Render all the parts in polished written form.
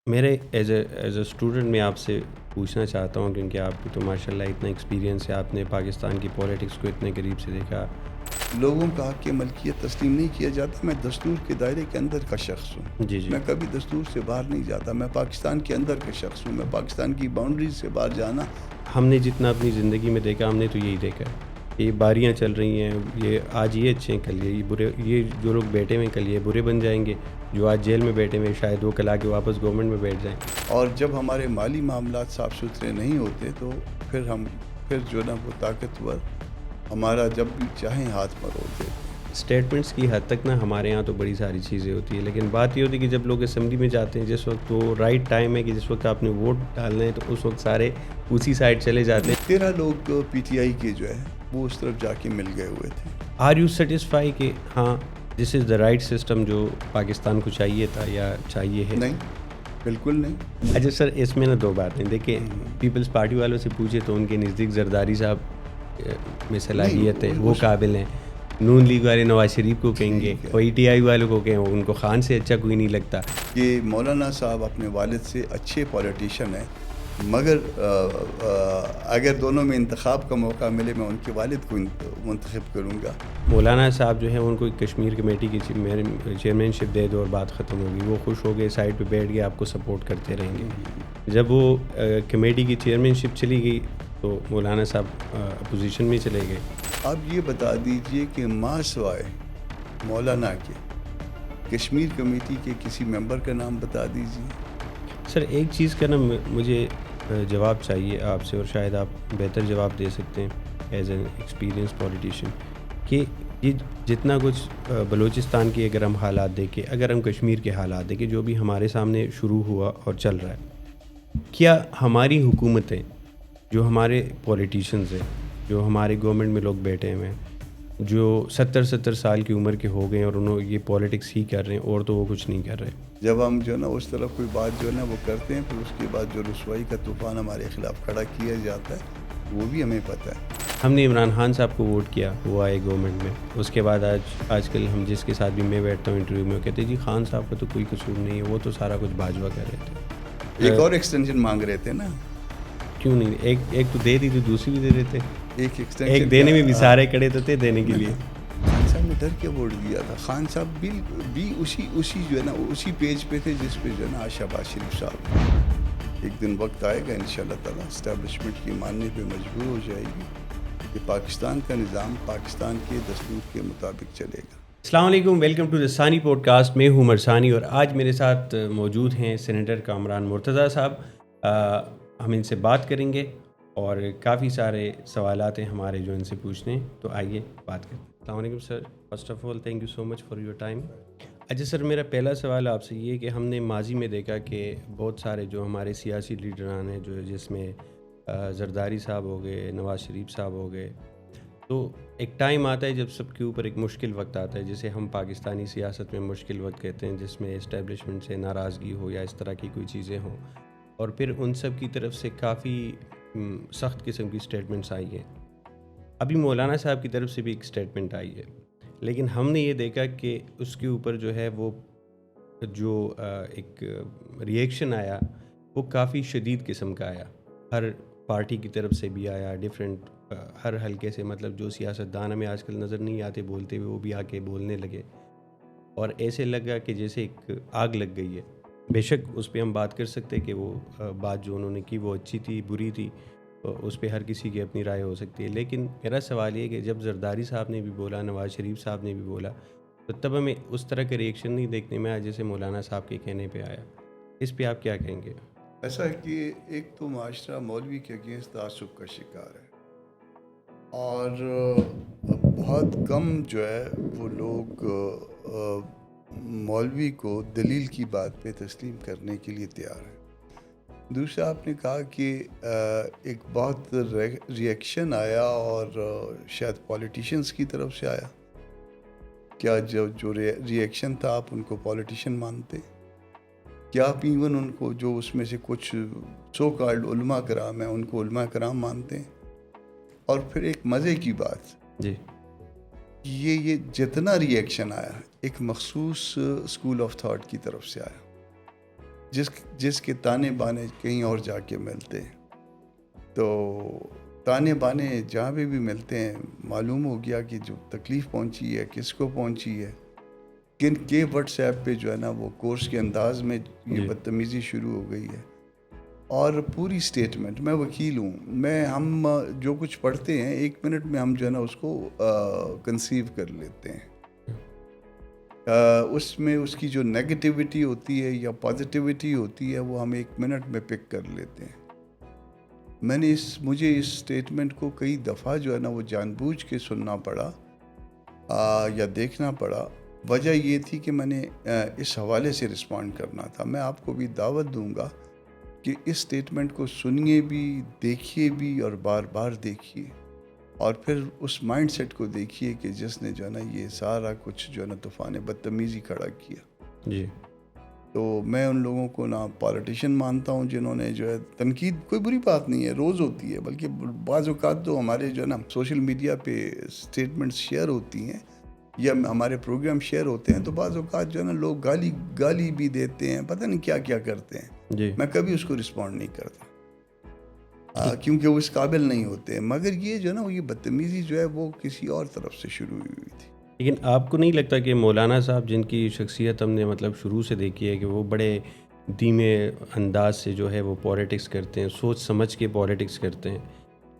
میرے as a student میں آپ سے پوچھنا چاہتا ہوں، کیونکہ آپ کی تو ماشاء اللہ اتنا ایکسپیرینس ہے، آپ نے پاکستان کی پولیٹکس کو اتنے قریب سے دیکھا. لوگوں کا حق ملکیت تسلیم نہیں کیا جاتا. میں دستور کے دائرے کے اندر کا شخص ہوں. جی جی میں کبھی دستور سے باہر نہیں جاتا. میں پاکستان کے اندر کا شخص ہوں. میں پاکستان کی باؤنڈریز سے باہر جانا. ہم نے جتنا اپنی زندگی میں دیکھا، ہم نے تو یہی دیکھا ہے. یہ باریاں چل رہی ہیں، یہ آج یہ اچھے ہیں، کل یہ برے. یہ جو لوگ بیٹھے ہوئے ہیں کل یہ برے بن جائیں گے. جو آج جیل میں بیٹھے ہوئے ہیں شاید وہ کل آ کے واپس گورنمنٹ میں بیٹھ جائیں. اور جب ہمارے مالی معاملات صاف ستھرے نہیں ہوتے تو پھر جو نا وہ طاقتور ہمارا جب بھی چاہیں ہاتھ مروڑ دیتے. اسٹیٹمنٹس کی حد تک نا ہمارے یہاں تو بڑی ساری چیزیں ہوتی ہیں، لیکن بات یہ ہوتی ہے کہ جب لوگ اسمبلی میں جاتے ہیں، جس وقت وہ رائٹ ٹائم ہے کہ جس وقت آپ نے ووٹ ڈالنا ہے، تو اس وقت سارے اسی سائڈ چلے جاتے ہیں. 13 لوگ پی ٹی آئی کے جو ہے وہ اس طرف جا کے مل گئے ہوئے تھے. آر یو سیٹسفائی کہ ہاں دس از دا رائٹ سسٹم جو پاکستان کو چاہیے تھا یا چاہیے ہے؟ نہیں، بالکل نہیں. اچھا سر، اس میں نا دو باتیں دیکھیں. پیپلز پارٹی والوں سے پوچھے تو ان کے نزدیک زرداری صاحب میں صلاحیت ہے، وہ قابل ہیں. نون لیگ والے نواز شریف کو کہیں گے، پی ٹی آئی والوں کو کہیں ان کو خان سے اچھا کوئی نہیں لگتا. کہ مولانا صاحب اپنے والد سے اچھے پولیٹیشین ہیں، مگر اگر دونوں میں انتخاب کا موقع ملے میں ان کے والد کو منتخب کروں گا. مولانا صاحب جو ہیں ان کو کشمیر کمیٹی کی چیئرمین شپ دے دو اور بات ختم ہوگی. وہ خوش ہو گئے، سائڈ پہ بیٹھ گئے، آپ کو سپورٹ کرتے رہیں گے. جب وہ کمیٹی کی چیئرمین شپ چلی گئی تو مولانا صاحب اپوزیشن میں چلے گئے. آپ یہ بتا دیجئے کہ ماں سوائے مولانا کے کشمیر کمیٹی کے کسی ممبر کا نام بتا دیجئے. سر ایک چیز کا نا مجھے جواب چاہیے آپ سے، اور شاید آپ بہتر جواب دے سکتے ہیں ایز این ایکسپیرینس پولیٹیشین، کہ یہ جتنا کچھ بلوچستان کے اگر ہم حالات دیکھیں، اگر ہم کشمیر کے حالات دیکھیں جو بھی ہمارے سامنے شروع ہوا اور چل رہا ہے، کیا ہماری حکومتیں، جو ہمارے پولیٹیشنز ہیں، جو ہمارے گورنمنٹ میں لوگ بیٹھے ہوئے ہیں، جو 70 سال کی عمر کے ہو گئے ہیں اور انہوں یہ پولیٹکس ہی کر رہے ہیں اور تو وہ کچھ نہیں کر رہے. جب ہم جو نا اس طرف کوئی بات جو ہے نا وہ کرتے ہیں، پھر اس کے بعد جو رسوائی کا طوفان ہمارے خلاف کھڑا کیا جاتا ہے وہ بھی ہمیں پتہ ہے. ہم نے عمران خان صاحب کو ووٹ کیا، وہ آئے گورنمنٹ میں. اس کے بعد آج کل ہم جس کے ساتھ بھی میں بیٹھتا ہوں انٹرویو میں، وہ کہتے ہیں جی خان صاحب کا تو کوئی قصور نہیں ہے، وہ تو سارا کچھ باجوہ کر رہے تھے. ایک اور ایکسٹینشن مانگ رہے تھے نا. کیوں نہیں؟ ایک تو دے دی تو دوسری بھی دے دیتے. ایکسٹینشن ایک دینے میں بھی سارے کڑے تو تھے دینے کے لیے. خان صاحب نے ڈر کے ووٹ دیا تھا. خان صاحب بھی اسی جو ہے نا اسی پیج پہ تھے جس پہ جو ہے نا شہباز شریف صاحب. ایک دن وقت آئے گا انشاءاللہ تعالیٰ اسٹیبلشمنٹ کی ماننے پہ مجبور ہو جائے گی کہ پاکستان کا نظام پاکستان کے دستور کے مطابق چلے گا. السلام علیکم، ویلکم ٹو دا ثانی پوڈ کاسٹ. میں ہوں عمر ثانی اور آج میرے ساتھ موجود ہیں سینیٹر کامران مرتضیٰ صاحب. ہم ان سے بات کریں گے اور کافی سارے سوالات ہیں ہمارے جو ان سے پوچھنے ہیں، تو آئیے بات کریں. السلام علیکم sir. First of all thank you so much for your time. اچھا سر، میرا پہلا سوال آپ سے یہ ہے کہ ہم نے ماضی میں دیکھا کہ بہت سارے جو ہمارے سیاسی لیڈران ہیں، جو جس میں زرداری صاحب ہو گئے، نواز شریف صاحب ہو گئے، تو ایک ٹائم آتا ہے جب سب کے اوپر ایک مشکل وقت آتا ہے جسے ہم پاکستانی سیاست میں مشکل وقت کہتے ہیں، جس میں اسٹیبلشمنٹ سے ناراضگی ہو یا اس طرح کی کوئی چیزیں ہوں، اور پھر ان سب کی طرف سے کافی سخت قسم کی اسٹیٹمنٹس آئی ہیں. ابھی مولانا صاحب کی طرف سے بھی ایک اسٹیٹمنٹ آئی ہے، لیکن ہم نے یہ دیکھا کہ اس کے اوپر جو ہے وہ جو ایک ریئیکشن آیا وہ کافی شدید قسم کا آیا. ہر پارٹی کی طرف سے بھی آیا، ڈیفرنٹ ہر حلقے سے، مطلب جو سیاستدان ہمیں آج کل نظر نہیں آتے بولتے ہوئے وہ بھی آ کے بولنے لگے، اور ایسے لگا کہ جیسے ایک آگ لگ گئی ہے. بے شک اس پہ ہم بات کر سکتے کہ وہ بات جو انہوں نے کی وہ اچھی تھی بری تھی، اس پہ ہر کسی کی اپنی رائے ہو سکتی ہے. لیکن میرا سوال یہ کہ جب زرداری صاحب نے بھی بولا، نواز شریف صاحب نے بھی بولا، تو تب ہمیں اس طرح کا ریئیکشن نہیں دیکھنے میں آیا جیسے مولانا صاحب کے کہنے پہ آیا. اس پہ آپ کیا کہیں گے؟ ایسا ہے کہ ایک تو معاشرہ مولوی کے اگینسٹ تعصب کا شکار ہے، اور بہت کم جو ہے وہ لوگ مولوی کو دلیل کی بات پہ تسلیم کرنے کے لیے تیار ہیں. دوسرا آپ نے کہا کہ ایک بہت ریئیکشن آیا اور شاید پولیٹیشنز کی طرف سے آیا. کیا جو ریئیکشن تھا آپ ان کو پولیٹیشن مانتے؟ کیا آپ ایون ان کو جو اس میں سے کچھ سو کالڈ علماء کرام ہیں ان کو علماء کرام مانتے ہیں؟ اور پھر ایک مزے کی بات جی، یہ جتنا ریئیکشن آیا ایک مخصوص اسکول آف تھاٹ کی طرف سے آیا. جس کے تانے بانے کہیں اور جا کے ملتے ہیں. تو تانے بانے جہاں پہ بھی ملتے ہیں معلوم ہو گیا کہ جو تکلیف پہنچی ہے کس کو پہنچی ہے, کن کے واٹس ایپ پہ جو ہے نا وہ کورس کے انداز میں یہ بدتمیزی شروع ہو گئی ہے. اور پوری سٹیٹمنٹ, میں وکیل ہوں, ہم جو کچھ پڑھتے ہیں 1 منٹ میں ہم جو ہے نا اس کو کنسیو کر لیتے ہیں. اس میں اس کی جو نیگیٹیوٹی ہوتی ہے یا پازیٹیوٹی ہوتی ہے وہ ہم 1 منٹ میں پک کر لیتے ہیں. مجھے اس سٹیٹمنٹ کو کئی دفعہ جو ہے نا وہ جان بوجھ کے سننا پڑا یا دیکھنا پڑا. وجہ یہ تھی کہ میں نے اس حوالے سے رسپونڈ کرنا تھا. میں آپ کو بھی دعوت دوں گا کہ اس سٹیٹمنٹ کو سنیے بھی, دیکھیے بھی اور بار بار دیکھیے, اور پھر اس مائنڈ سیٹ کو دیکھیے کہ جس نے جو ہے نا یہ سارا کچھ جو ہے نا طوفان بدتمیزی کھڑا کیا. جی. تو میں ان لوگوں کو نہ پالیٹیشین مانتا ہوں جنہوں نے جو ہے, تنقید کوئی بری بات نہیں ہے, روز ہوتی ہے, بلکہ بعض اوقات تو ہمارے جو ہے نا سوشل میڈیا پہ سٹیٹمنٹس شیئر ہوتی ہیں یا ہمارے پروگرام شیئر ہوتے ہیں تو بعض اوقات جو ہے نا لوگ گالی بھی دیتے ہیں, پتہ نہیں کیا کیا کرتے ہیں. جی. میں کبھی اس کو رسپونڈ نہیں کرتا کیونکہ وہ اس قابل نہیں ہوتے. مگر یہ جو ہے نا یہ بدتمیزی جو ہے وہ کسی اور طرف سے شروع ہوئی تھی. لیکن آپ کو نہیں لگتا کہ مولانا صاحب جن کی شخصیت ہم نے مطلب شروع سے دیکھی ہے کہ وہ بڑے دھیمے انداز سے جو ہے وہ پولیٹکس کرتے ہیں, سوچ سمجھ کے پولیٹکس کرتے ہیں,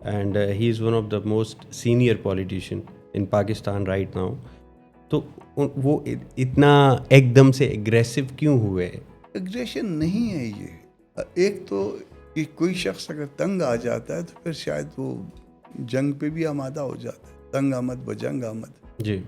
and he is one of the most senior politician in Pakistan right now, تو وہ اتنا ایک دم سے ایگریسو کیوں ہوئے؟ ایگریشن نہیں ہے یہ. ایک تو کہ کوئی شخص اگر تنگ آ جاتا ہے تو پھر شاید وہ جنگ پہ بھی آمادہ ہو جاتا ہے. تنگ آمد بجنگ آمد. جی.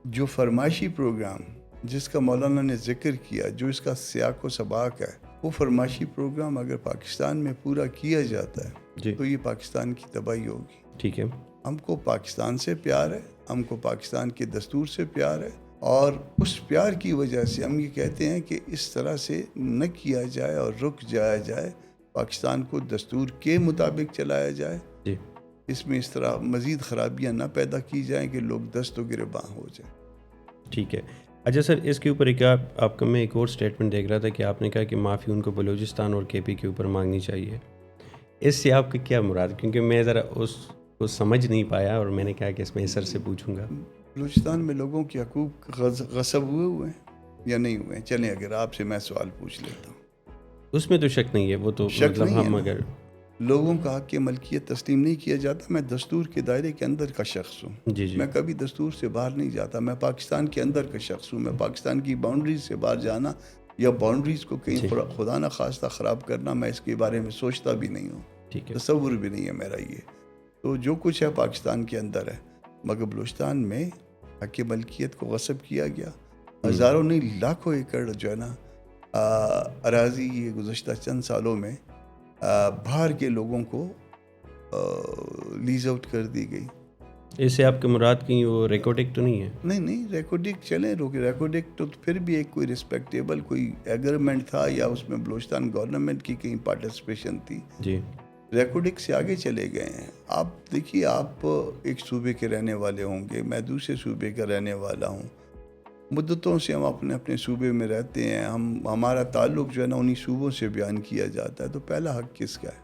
جو فرمائشی پروگرام جس کا مولانا نے ذکر کیا, جو اس کا سیاق و سباق ہے, وہ فرمائشی پروگرام اگر پاکستان میں پورا کیا جاتا ہے تو یہ پاکستان کی تباہی ہوگی. ٹھیک ہے. ہم کو پاکستان سے پیار ہے, ہم کو پاکستان کے دستور سے پیار ہے, اور اس پیار کی وجہ سے ہم یہ کہتے ہیں کہ اس طرح سے نہ کیا جائے اور رک جایا جائے, پاکستان کو دستور کے مطابق چلایا جائے. جی. اس میں اس طرح مزید خرابیاں نہ پیدا کی جائیں کہ لوگ دست و گریباں ہو جائیں. ٹھیک ہے. اچھا سر, اس کے اوپر آپ کا میں ایک اور سٹیٹمنٹ دیکھ رہا تھا کہ آپ نے کہا کہ معافی ان کو بلوچستان اور کے پی کے اوپر مانگنی چاہیے. اس سے آپ کا کیا مراد؟ کیونکہ میں ذرا اس کو سمجھ نہیں پایا اور میں نے کہا کہ اس میں سر سے پوچھوں گا. بلوچستان میں لوگوں کے حقوق غصب ہوئے ہیں یا نہیں ہوئے ہیں؟ چلیں اگر آپ سے میں سوال پوچھ لیتا ہوں. اس میں تو شک نہیں ہے, وہ تو مطلب ہم اگر لوگوں کا حق ملکیت تسلیم نہیں کیا جاتا. میں دستور کے دائرے کے اندر کا شخص ہوں. جی جی. میں کبھی دستور سے باہر نہیں جاتا. میں پاکستان کے اندر کا شخص ہوں. میں پاکستان کی باؤنڈریز سے باہر جانا یا باؤنڈریز کو کہیں خدا نہ خواستہ خراب کرنا, میں اس کے بارے میں سوچتا بھی نہیں ہوں. ٹھیک ہے. تصور بھی نہیں ہے میرا یہ. تو جو کچھ ہے پاکستان کے اندر ہے, مگر بلوچستان میں حق ملکیت کو غصب کیا گیا. ہزاروں نہیں لاکھوں ایکڑ جو ہے نا اراضی یہ گزشتہ چند سالوں میں باہر کے لوگوں کو لیز آؤٹ کر دی گئی. اس سے آپ کے مراد کی وہ ریکارڈک تو نہیں ہے؟ نہیں, ریکارڈک چلیں ریکارڈک تو پھر بھی ایک کوئی رسپیکٹیبل کوئی ایگریمنٹ تھا یا اس میں بلوچستان گورنمنٹ کی کہیں پارٹیسپیشن تھی. جی. ریکارڈک سے آگے چلے گئے ہیں. آپ دیکھیے, آپ ایک صوبے کے رہنے والے ہوں گے, میں دوسرے صوبے کا رہنے والا ہوں. مدتوں سے ہم اپنے صوبے میں رہتے ہیں. ہمارا تعلق جو ہے نا انہی صوبوں سے بیان کیا جاتا ہے. تو پہلا حق کس کا ہے؟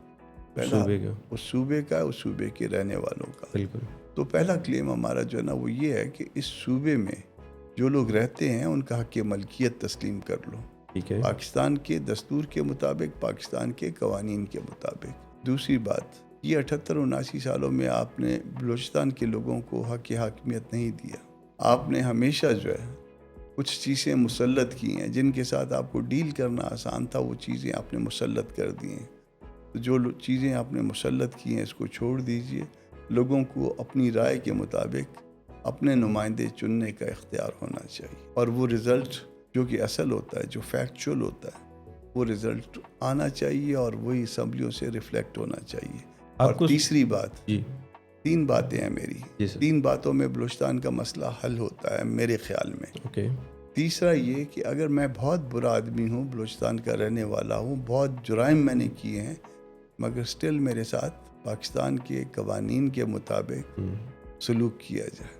پہلا صوبے کا. اس صوبے کا, اس صوبے کے رہنے والوں کا. بالکل. تو پہلا کلیم ہمارا جو ہے نا وہ یہ ہے کہ اس صوبے میں جو لوگ رہتے ہیں ان کا حق ملکیت تسلیم کر لو. ٹھیک ہے. پاکستان کے دستور کے مطابق, پاکستان کے قوانین کے مطابق. دوسری بات, یہ 78-79 سالوں میں آپ نے بلوچستان کے لوگوں کو حق حاکمیت نہیں دیا. آپ نے ہمیشہ جو ہے کچھ چیزیں مسلط کی ہیں جن کے ساتھ آپ کو ڈیل کرنا آسان تھا, وہ چیزیں آپ نے مسلط کر دی ہیں. تو جو چیزیں آپ نے مسلط کی ہیں اس کو چھوڑ دیجئے. لوگوں کو اپنی رائے کے مطابق اپنے نمائندے چننے کا اختیار ہونا چاہیے, اور وہ رزلٹ جو کہ اصل ہوتا ہے, جو فیکچول ہوتا ہے, وہ رزلٹ آنا چاہیے اور وہی اسمبلیوں سے ریفلیکٹ ہونا چاہیے. اور تیسری بات, جی 3 باتیں ہیں میری. 3 باتوں میں بلوچستان کا مسئلہ حل ہوتا ہے میرے خیال میں. اوکے. تیسرا یہ کہ اگر میں بہت برا آدمی ہوں, بلوچستان کا رہنے والا ہوں, بہت جرائم میں نے کیے ہیں, مگر سٹل میرے ساتھ پاکستان کے قوانین کے مطابق سلوک کیا جائے.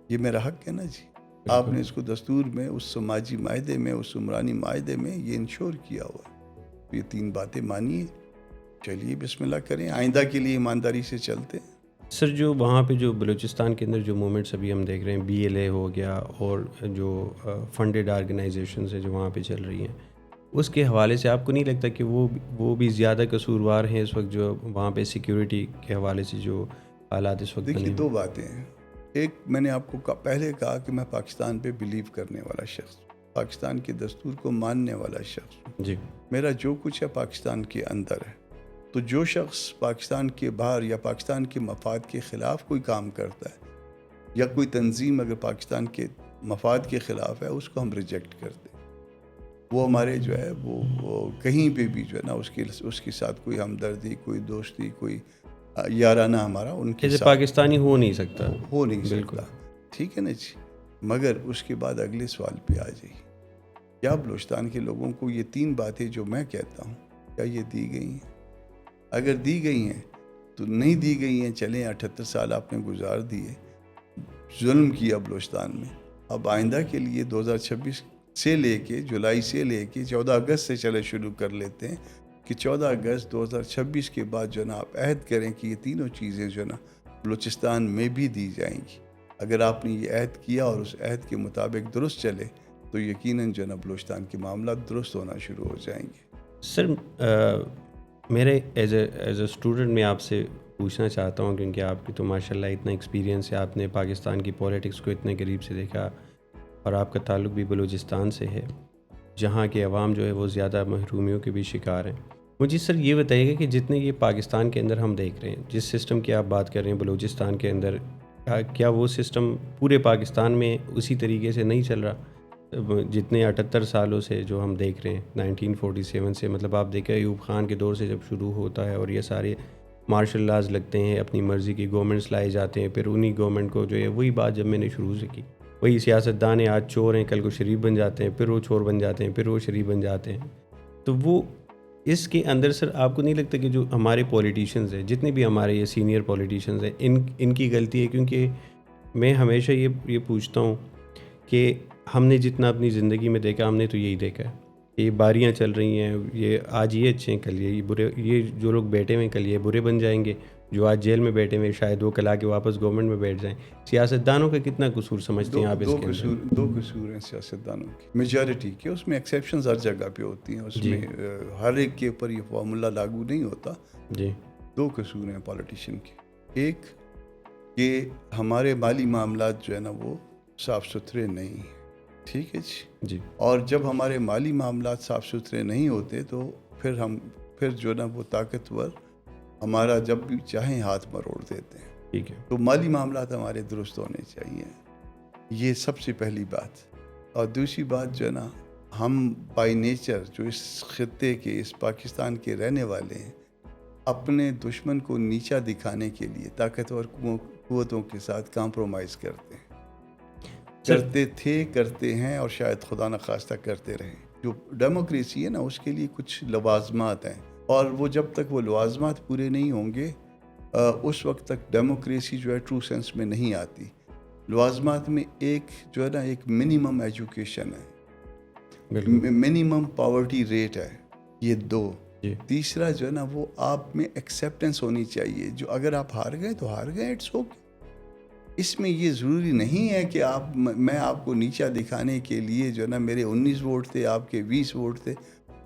یہ میرا حق ہے نا جی. آپ نے اس کو دستور میں, اس سماجی معاہدے میں, اس عمرانی معاہدے میں یہ انشور کیا ہوا ہے. تو یہ 3 باتیں مانیے, چلیے بسم اللہ کریں, آئندہ کے لیے ایمانداری سے چلتے ہیں. سر جو وہاں پہ جو بلوچستان کے اندر جو موومنٹس ابھی ہم دیکھ رہے ہیں, BLA ہو گیا اور جو فنڈڈ آرگنائزیشنز ہیں جو وہاں پہ چل رہی ہیں, اس کے حوالے سے آپ کو نہیں لگتا کہ وہ بھی زیادہ قصوروار ہیں اس وقت جو وہاں پہ سیکیورٹی کے حوالے سے جو حالات اس وقت بنے؟ دیکھیے 2 باتیں ہیں. ایک, میں نے آپ کو پہلے کہا کہ میں پاکستان پہ بلیو کرنے والا شخص, پاکستان کے دستور کو ماننے والا شخص ہوں. جی. میرا جو کچھ ہے پاکستان کے اندر ہے. تو جو شخص پاکستان کے باہر یا پاکستان کے مفاد کے خلاف کوئی کام کرتا ہے یا کوئی تنظیم اگر پاکستان کے مفاد کے خلاف ہے, اس کو ہم ریجیکٹ کرتے ہیں. وہ ہمارے جو ہے وہ کہیں پہ بھی جو ہے نا اس کے ساتھ کوئی ہمدردی, کوئی دوستی, کوئی یارانہ ہمارا ان کے ساتھ پاکستانی ہو نہیں سکتا. ہو نہیں سکتا. ٹھیک ہے نا جی. مگر اس کے بعد اگلے سوال پہ آ جائیے, کیا بلوچستان کے لوگوں کو یہ 3 باتیں جو میں کہتا ہوں کیا یہ دی گئی ہیں؟ اگر دی گئی ہیں تو نہیں دی گئی ہیں, چلیں 78 سال آپ نے گزار دیے, ظلم کیا بلوچستان میں. اب آئندہ کے لیے 2026 سے لے کے جولائی سے لے کے 14 اگست سے چلے شروع کر لیتے ہیں کہ 14 اگست 2026 کے بعد جو نا آپ عہد کریں کہ یہ تینوں چیزیں جو نا بلوچستان میں بھی دی جائیں گی. اگر آپ نے یہ عہد کیا اور اس عہد کے مطابق درست چلے تو یقیناً جو نا بلوچستان کے معاملات درست ہونا شروع ہو جائیں گے. سر میرے ایز اے اسٹوڈنٹ میں آپ سے پوچھنا چاہتا ہوں, کیونکہ آپ کی تو ماشاء اللہ اتنا ایکسپیرینس ہے, آپ نے پاکستان کی پولیٹکس کو اتنے قریب سے دیکھا اور آپ کا تعلق بھی بلوچستان سے ہے جہاں کے عوام جو ہے وہ زیادہ محرومیوں کے بھی شکار ہیں. مجھے سر یہ بتائیے گا کہ جتنے یہ پاکستان کے اندر ہم دیکھ رہے ہیں, جس سسٹم کی آپ بات کر رہے ہیں بلوچستان کے اندر, کیا وہ سسٹم پورے پاکستان میں اسی طریقے سے نہیں چل رہا جتنے 78 سالوں سے جو ہم دیکھ رہے ہیں 1947 سے؟ مطلب آپ دیکھیں ایوب خان کے دور سے جب شروع ہوتا ہے اور یہ سارے مارشل لاز لگتے ہیں, اپنی مرضی کی گورنمنٹس لائے جاتے ہیں, پھر انہی گورنمنٹ کو جو ہے وہی بات جب میں نے شروع سے کی, وہی سیاستدان ہیں آج چور ہیں کل کو شریف بن جاتے ہیں, پھر وہ چور بن جاتے ہیں, پھر وہ شریف بن جاتے ہیں. تو وہ اس کے اندر سر آپ کو نہیں لگتا کہ جو ہمارے پولیٹیشینز ہیں, جتنے بھی ہمارے یہ سینئر پولیٹیشینز ہیں, ان کی غلطی ہے؟ کیونکہ میں ہمیشہ یہ پوچھتا ہوں کہ ہم نے جتنا اپنی زندگی میں دیکھا, ہم نے تو یہی دیکھا ہے کہ یہ باریاں چل رہی ہیں, یہ آج یہ اچھے ہیں کل یہ برے, یہ جو لوگ بیٹھے ہوئے ہیں کل یہ برے بن جائیں گے, جو آج جیل میں بیٹھے ہوئے شاید وہ کل آ کے واپس گورنمنٹ میں بیٹھ جائیں. سیاستدانوں کا کتنا قصور سمجھتے ہیں آپ اس کے اندر؟ 2 قصور ہیں سیاستدانوں کی, میجارٹی کے. اس میں ایکسیپشنز ہر جگہ پہ ہوتی ہیں, اس میں ہر ایک کے اوپر یہ فارمولہ لاگو نہیں ہوتا. جی. 2 قصور ہیں پولیٹیشین کے. ایک کہ ہمارے مالی معاملات جو ہے نا وہ صاف ستھرے نہیں ہیں. ٹھیک ہے جی. اور جب ہمارے مالی معاملات صاف ستھرے نہیں ہوتے تو پھر جو نا وہ طاقتور ہمارا جب بھی چاہیں ہاتھ مروڑ دیتے ہیں. ٹھیک ہے. تو مالی معاملات ہمارے درست ہونے چاہیے, یہ سب سے پہلی بات. اور دوسری بات جو ہے نا, ہم بائی نیچر جو اس خطے کے, اس پاکستان کے رہنے والے ہیں, اپنے دشمن کو نیچا دکھانے کے لیے طاقتور قوتوں کے ساتھ کمپرومائز کرتے ہیں, کرتے تھے, کرتے ہیں, اور شاید خدا نخواستہ کرتے رہیں. جو ڈیموکریسی ہے نا اس کے لیے کچھ لوازمات ہیں, اور وہ جب تک وہ لوازمات پورے نہیں ہوں گے اس وقت تک ڈیموکریسی جو ہے ٹرو سینس میں نہیں آتی. لوازمات میں ایک جو ہے نا ایک منیمم ایجوکیشن ہے, منیمم پاورٹی ریٹ ہے, یہ 2. تیسرا جو ہے نا وہ آپ میں ایکسیپٹنس ہونی چاہیے, جو اگر آپ ہار گئے تو ہار گئے, اٹس اوکے. اس میں یہ ضروری نہیں ہے کہ میں آپ کو نیچا دکھانے کے لیے جو ہے نا میرے 19 ووٹ تھے, آپ کے 20 ووٹ تھے,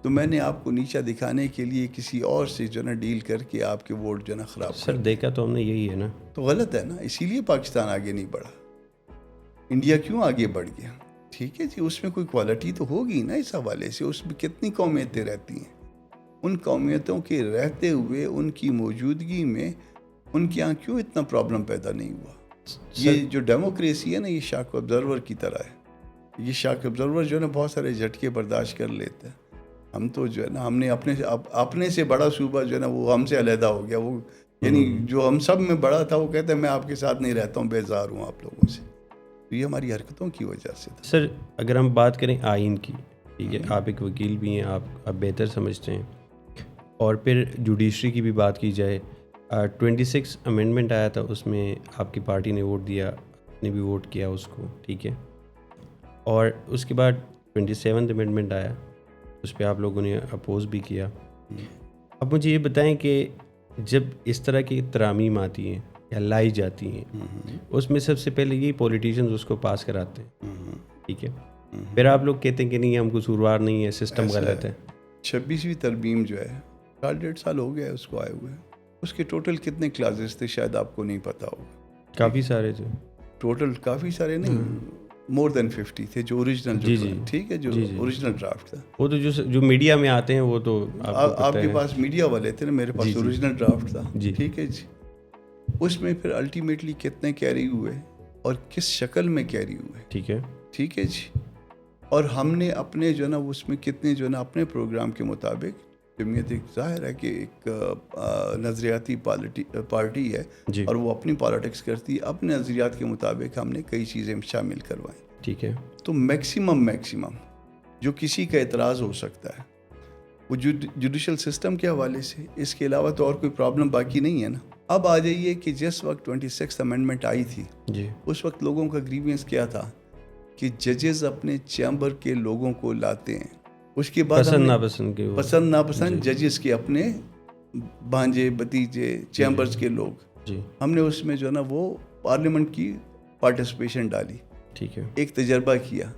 تو میں نے آپ کو نیچا دکھانے کے لیے کسی اور سے جو ہے نا ڈیل کر کے آپ کے ووٹ جو ہے نا خراب کر. سر دیکھا تو ہم نے یہی ہے نا, تو غلط ہے نا. اسی لیے پاکستان آگے نہیں بڑھا. انڈیا کیوں آگے بڑھ گیا؟ ٹھیک ہے جی, اس میں کوئی کوالٹی تو ہوگی نا اس حوالے سے. اس میں کتنی قومیتیں رہتی ہیں, ان قومیتوں کے رہتے ہوئے ان کی موجودگی میں ان کے یہاں کیوں اتنا پرابلم پیدا نہیں ہوا؟ یہ جو ڈیموکریسی ہے نا یہ شاک آبزرور کی طرح ہے. یہ شاک آبزرور جو ہے نا بہت سارے جھٹکے برداشت کر لیتے ہیں. ہم تو جو ہے نا ہم نے اپنے سے بڑا صوبہ جو ہے نا وہ ہم سے علیحدہ ہو گیا. وہ یعنی جو ہم سب میں بڑا تھا وہ کہتے ہیں میں آپ کے ساتھ نہیں رہتا ہوں, بیزار ہوں آپ لوگوں سے. تو یہ ہماری حرکتوں کی وجہ سے تھا. سر اگر ہم بات کریں آئین کی, ٹھیک ہے, آپ ایک وکیل بھی ہیں, آپ بہتر سمجھتے ہیں, اور پھر جوڈیشری کی بھی بات کی جائے, 26 امینڈمنٹ آیا تھا, اس میں آپ کی پارٹی نے ووٹ دیا, آپ نے بھی ووٹ کیا اس کو, ٹھیک ہے. اور اس کے بعد 27 امینڈمنٹ آیا, اس پہ آپ لوگوں نے اپوز بھی کیا. اب مجھے یہ بتائیں کہ جب اس طرح کی ترامیم آتی ہیں یا لائی جاتی ہیں, اس میں سب سے پہلے یہی پولیٹیشینز اس کو پاس کراتے ہیں, ٹھیک ہے, پھر آپ لوگ کہتے ہیں کہ نہیں ہم قصوروار نہیں ہے, سسٹم غلط ہے. 26ویں ترمیم جو ہے 1.5 سال ہو گیا ہے اس کو آئے ہوئے. اس کے ٹوٹل کتنے کلاسز تھے شاید آپ کو نہیں پتا ہوگا. کافی سارے جو ٹوٹل کافی سارے نہیں, مور دین 50 تھے جو اوریجنل, ٹھیک ہے, جو اوریجنل ڈرافٹ تھا. وہ تو جو میڈیا میں آتے ہیں وہ تو آپ کے پاس میڈیا والے تھے نا, میرے پاس اوریجنل ڈرافٹ تھا, ٹھیک ہے جی. اس میں پھر الٹیمیٹلی کتنے کیری ہوئے اور کس شکل میں کیری ہوئے, ٹھیک ہے جی. اور ہم نے اپنے جو نا اس میں کتنے جو نا اپنے پروگرام کے مطابق, جمعیت ایک ظاہر ہے کہ ایک نظریاتی پارٹی ہے اور وہ اپنی پالیٹکس کرتی ہے, اپنے نظریات کے مطابق ہم نے کئی چیزیں شامل کروائیں, ٹھیک ہے. تو میکسیمم جو کسی کا اعتراض ہو سکتا ہے وہ جوڈیشل سسٹم کے حوالے سے, اس کے علاوہ تو اور کوئی پرابلم باقی نہیں ہے نا. اب آ جائیے کہ جس وقت 26 امینڈمنٹ آئی تھی اس وقت لوگوں کا گریوینس کیا تھا کہ ججز اپنے چیمبر کے لوگوں کو لاتے ہیں, اس کے بعد پسند ناپسند ججز کے اپنے بھانجے بھتیجے چیمبرز کے لوگ, ہم نے اس میں جو ہے نا وہ پارلیمنٹ کی پارٹیسپیشن ڈالی, ٹھیک ہے, ایک تجربہ کیا,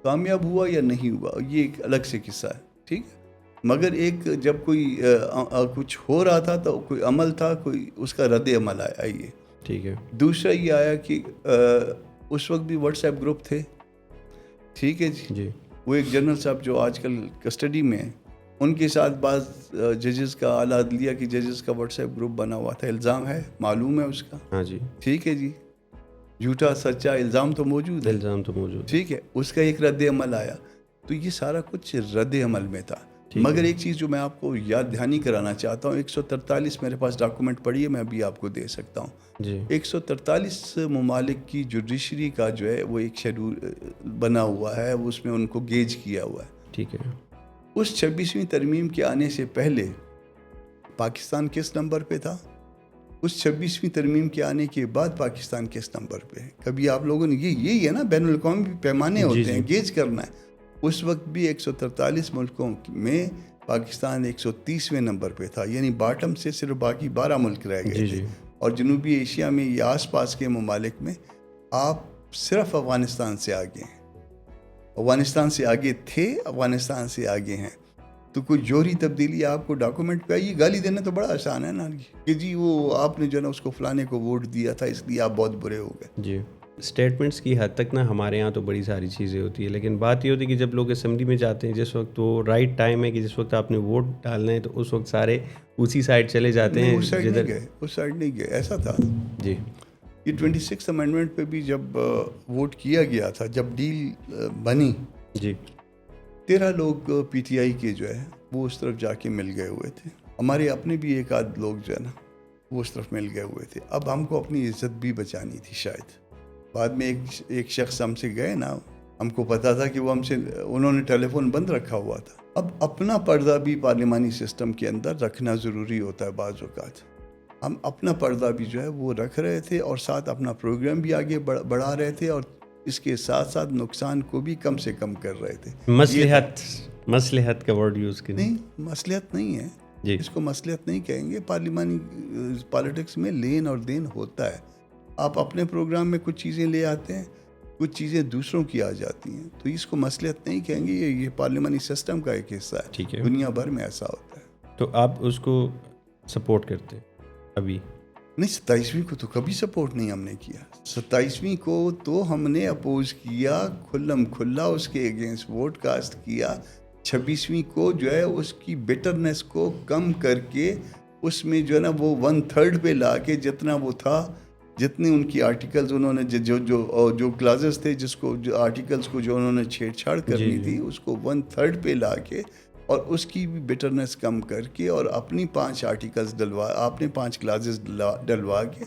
کامیاب ہوا یا نہیں ہوا یہ ایک الگ سے قصہ ہے, ٹھیک ہے. مگر ایک جب کوئی کچھ ہو رہا تھا تو کوئی عمل تھا, کوئی اس کا رد عمل آئیے, ٹھیک ہے. دوسرا یہ آیا کہ اس وقت بھی واٹس ایپ گروپ تھے, ٹھیک ہے جی. وہ ایک جنرل صاحب جو آج کل کسٹڈی میں ہیں, ان کے ساتھ بعض ججز کا اعلیٰ عدلیہ کی ججز کا واٹس ایپ گروپ بنا ہوا تھا. الزام ہے, معلوم ہے اس کا, ہاں جی, ٹھیک ہے جی. جھوٹا سچا الزام تو موجود ہے, ٹھیک ہے. اس کا ایک رد عمل آیا, تو یہ سارا کچھ رد عمل میں تھا. مگر ایک چیز جو میں آپ کو یاد دہانی کرانا چاہتا ہوں, 143 میرے پاس ڈاکومنٹ پڑھی ہے, میں ابھی آپ کو دے سکتا ہوں. 143 ممالک کی جوڈیشری کا جو ہے وہ ایک شیڈول بنا ہوا ہے, اس میں ان کو گیج کیا ہوا ہے, ٹھیک ہے. اس 26ویں ترمیم کے آنے سے پہلے پاکستان کس نمبر پہ تھا, اس 26ویں ترمیم کے آنے کے بعد پاکستان کس نمبر پہ ہے. کبھی آپ لوگوں نے یہی ہے نا, بین الاقوامی پیمانے ہوتے ہیں, گیج کرنا ہے. اس وقت بھی 143 ملکوں میں پاکستان 130ویں نمبر پہ تھا, یعنی باٹم سے صرف باقی 12 ملک رہ گئے تھے. اور جنوبی ایشیا میں یا آس پاس کے ممالک میں آپ صرف افغانستان سے آگے ہیں, افغانستان سے آگے تھے, افغانستان سے آگے ہیں. تو کوئی جوہری تبدیلی آپ کو ڈاکومنٹ پہ آئی, گالی دینا تو بڑا آسان ہے نا کہ جی وہ آپ نے جو نا اس کو فلانے کو ووٹ دیا تھا اس لیے آپ بہت برے ہو گئے. جی, اسٹیٹمنٹس کی حد تک نا ہمارے یہاں تو بڑی ساری چیزیں ہوتی ہیں, لیکن بات یہ ہوتی ہے کہ جب لوگ اسمبلی میں جاتے ہیں, جس وقت وہ رائٹ ٹائم ہے کہ جس وقت آپ نے ووٹ ڈالنا ہے, تو اس وقت سارے اسی سائڈ چلے جاتے ہیں. اس سائڈ نہیں گئے, ایسا تھا جی. یہ 26 امینڈمنٹ پہ بھی جب ووٹ کیا گیا تھا, جب ڈیل بنی, جی, 13 لوگ پی ٹی آئی کے جو ہے وہ اس طرف جا کے مل گئے ہوئے تھے. ہمارے اپنے بھی ایک آدھ لوگ جو ہے نا وہ اس طرف مل گئے ہوئے تھے. اب ہم کو اپنی عزت بھی بچانی تھی شاید. بعد میں ایک شخص ہم سے گئے نا, ہم کو پتا تھا کہ وہ ہم سے, انہوں نے ٹیلی فون بند رکھا ہوا تھا. اب اپنا پردہ بھی پارلیمانی سسٹم کے اندر رکھنا ضروری ہوتا ہے بعض اوقات. ہم اپنا پردہ بھی جو ہے وہ رکھ رہے تھے اور ساتھ اپنا پروگرام بھی آگے بڑھا رہے تھے, اور اس کے ساتھ ساتھ نقصان کو بھی کم سے کم کر رہے تھے. مصلحت کا ورڈ یوز کریں. نہیں, مصلحت نہیں ہے جی, اس کو مصلحت نہیں کہیں گے. پارلیمانی پالیٹکس میں لین اور دین ہوتا ہے. آپ اپنے پروگرام میں کچھ چیزیں لے آتے ہیں, کچھ چیزیں دوسروں کی آ جاتی ہیں, تو اس کو مصلحت نہیں کہیں گے. یہ پارلیمانی سسٹم کا ایک حصہ ہے, ٹھیک ہے, دنیا بھر میں ایسا ہوتا ہے. تو آپ اس کو سپورٹ کرتے ابھی نہیں. 27ویں کو تو کبھی سپورٹ نہیں ہم نے کیا. 27ویں کو تو ہم نے اپوز کیا, کھلم کھلا اس کے اگینسٹ ووٹ کاسٹ کیا. 26ویں کو جو ہے اس کی بیٹرنس کو کم کر کے اس میں جو ہے نا وہ 1/3 پہ لا کے, جتنا وہ تھا, جتنے ان کی آرٹیکلز انہوں نے جو کلازز تھے, جس کو جو آرٹیکلز کو جو انہوں نے چھیڑ چھاڑ کرنی تھی, اس کو 1/3 پہ لا کے اور اس کی بھی بیٹرنس کم کر کے اور اپنی 5 آرٹیکلز آپ نے 5 کلازز ڈلوا کے,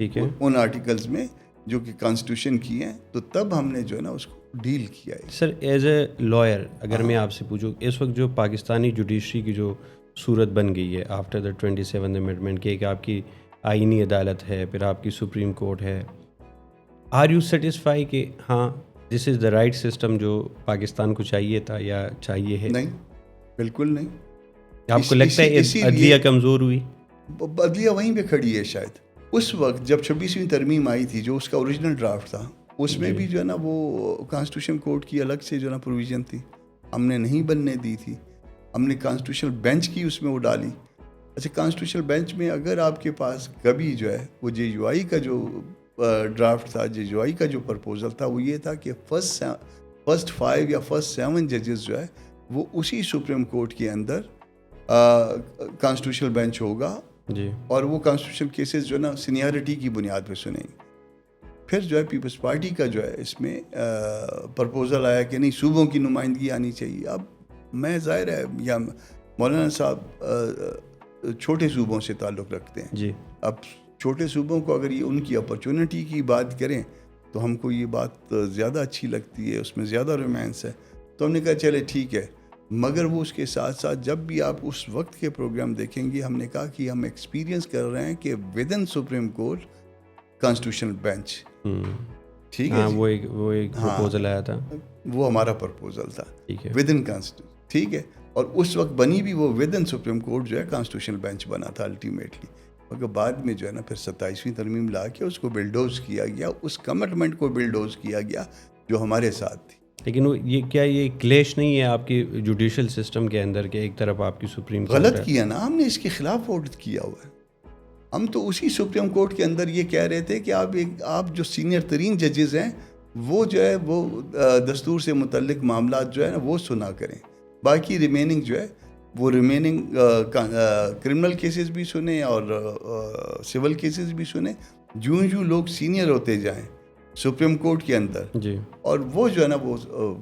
ٹھیک ہے, ان آرٹیکلز میں جو کہ کانسٹیٹیوشن کی ہیں, تو تب ہم نے جو ہے نا اس کو ڈیل کیا ہے. سر, ایز اے لائر اگر میں آپ سے پوچھوں, اس وقت جو پاکستانی جوڈیشری کی جو صورت بن گئی ہے آفٹر دا 27 امینڈمنٹ کے, کہ آپ کی آئینی عدالت ہے, پھر آپ کی سپریم کورٹ ہے, آر یو سیٹسفائی کہ ہاں دس از دا رائٹ سسٹم جو پاکستان کو چاہیے تھا یا چاہیے ہے؟ نہیں, بالکل نہیں. آپ کو لگتا ہے عدلیہ کمزور ہوئی؟ عدلیہ وہیں پہ کھڑی ہے شاید. اس وقت جب 26ویں ترمیم آئی تھی جو اس کا اوریجنل ڈرافٹ تھا اس میں بھی جو ہے نا وہ کانسٹیٹیوشن کوڈ کی الگ سے جو ہے نا پروویژن تھی, ہم نے نہیں بننے دی تھی. ہم نے کانسٹیٹیوشنل بینچ کی اس میں وہ ڈالی. اچھا, کانسٹیٹیوشنل بینچ میں اگر آپ کے پاس کبھی جو ہے وہ JUI کا جو ڈرافٹ تھا, JUI کا جو پرپوزل تھا وہ یہ تھا کہ فرسٹ 5 یا فرسٹ 7 ججز جو ہے وہ اسی سپریم کورٹ کے اندر کانسٹیٹیوشنل بینچ ہوگا جی, اور وہ کانسٹیٹیوشنل کیسز جو ہے نا سینیارٹی کی بنیاد پہ سنیں گے. پھر جو ہے پیپلز پارٹی کا جو ہے اس میں پرپوزل آیا کہ نہیں صوبوں کی نمائندگی آنی چاہیے. اب میں ظاہر ہے یا مولانا صاحب چھوٹے صوبوں سے تعلق رکھتے ہیں جی, اب چھوٹے صوبوں کو اگر یہ ان کی اپرچونٹی کی بات کریں تو ہم کو یہ بات زیادہ اچھی لگتی ہے, اس میں زیادہ رومانس ہے. تو ہم نے کہا چلے ٹھیک ہے, مگر وہ اس کے ساتھ ساتھ جب بھی آپ اس وقت کے پروگرام دیکھیں گے ہم نے کہا کہ ہم ایکسپیرینس کر رہے ہیں کہ with in supreme court constitutional bench. ٹھیک ہے, وہ ایک پرپوزل آیا تھا, وہ ہمارا پرپوزل تھا ٹھیک ہے, ود ان کانسٹیٹیوشن. ٹھیک ہے, اور اس وقت بنی بھی وہ ود ان سپریم کورٹ جو ہے کانسٹیٹیوشنل بینچ بنا تھا الٹیمیٹلی. مگر بعد میں جو ہے نا پھر 27ویں ترمیم لا کے اس کو بلڈوز کیا گیا, اس کمٹمنٹ کو بلڈوز کیا گیا جو ہمارے ساتھ تھی. لیکن یہ کلیش نہیں ہے آپ کی جوڈیشل سسٹم کے اندر کہ ایک طرف آپ کی سپریم کورٹ غلط کیا نا, ہم نے اس کے خلاف ووٹ کیا ہوا ہے. ہم تو اسی سپریم کورٹ کے اندر یہ کہہ رہے تھے کہ آپ جو سینئر ترین ججز ہیں وہ جو ہے وہ دستور سے متعلق معاملات جو ہے نا وہ سنا کریں, باقی ریمیننگ جو ہے وہ ریمیننگ کرمنل کیسز بھی سنیں اور سول کیسز بھی سنیں, جو لوگ سینئر ہوتے جائیں سپریم کورٹ کے اندر جی, اور وہ جو ہے نا وہ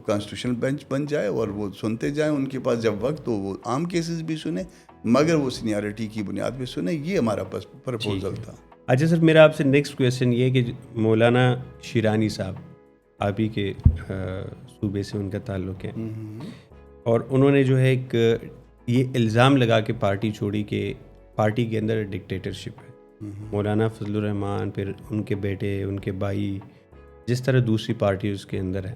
کانسٹیٹیوشنل بینچ بن جائے اور وہ سنتے جائیں ان کے پاس جب وقت تو وہ عام کیسز بھی سنیں مگر وہ سینیارٹی کی بنیاد پہ سنیں. یہ ہمارا پرپوزل تھا. اچھا سر, میرا آپ سے نیکسٹ کویشچن یہ ہے کہ مولانا شیرانی صاحب آپ ہی کے صوبے سے ان کا تعلق ہے اور انہوں نے جو ہے ایک یہ الزام لگا کے پارٹی چھوڑی کہ پارٹی کے اندر ڈکٹیٹرشپ ہے. مولانا فضل الرحمان, پھر ان کے بیٹے, ان کے بھائی, جس طرح دوسری پارٹی اس کے اندر ہے,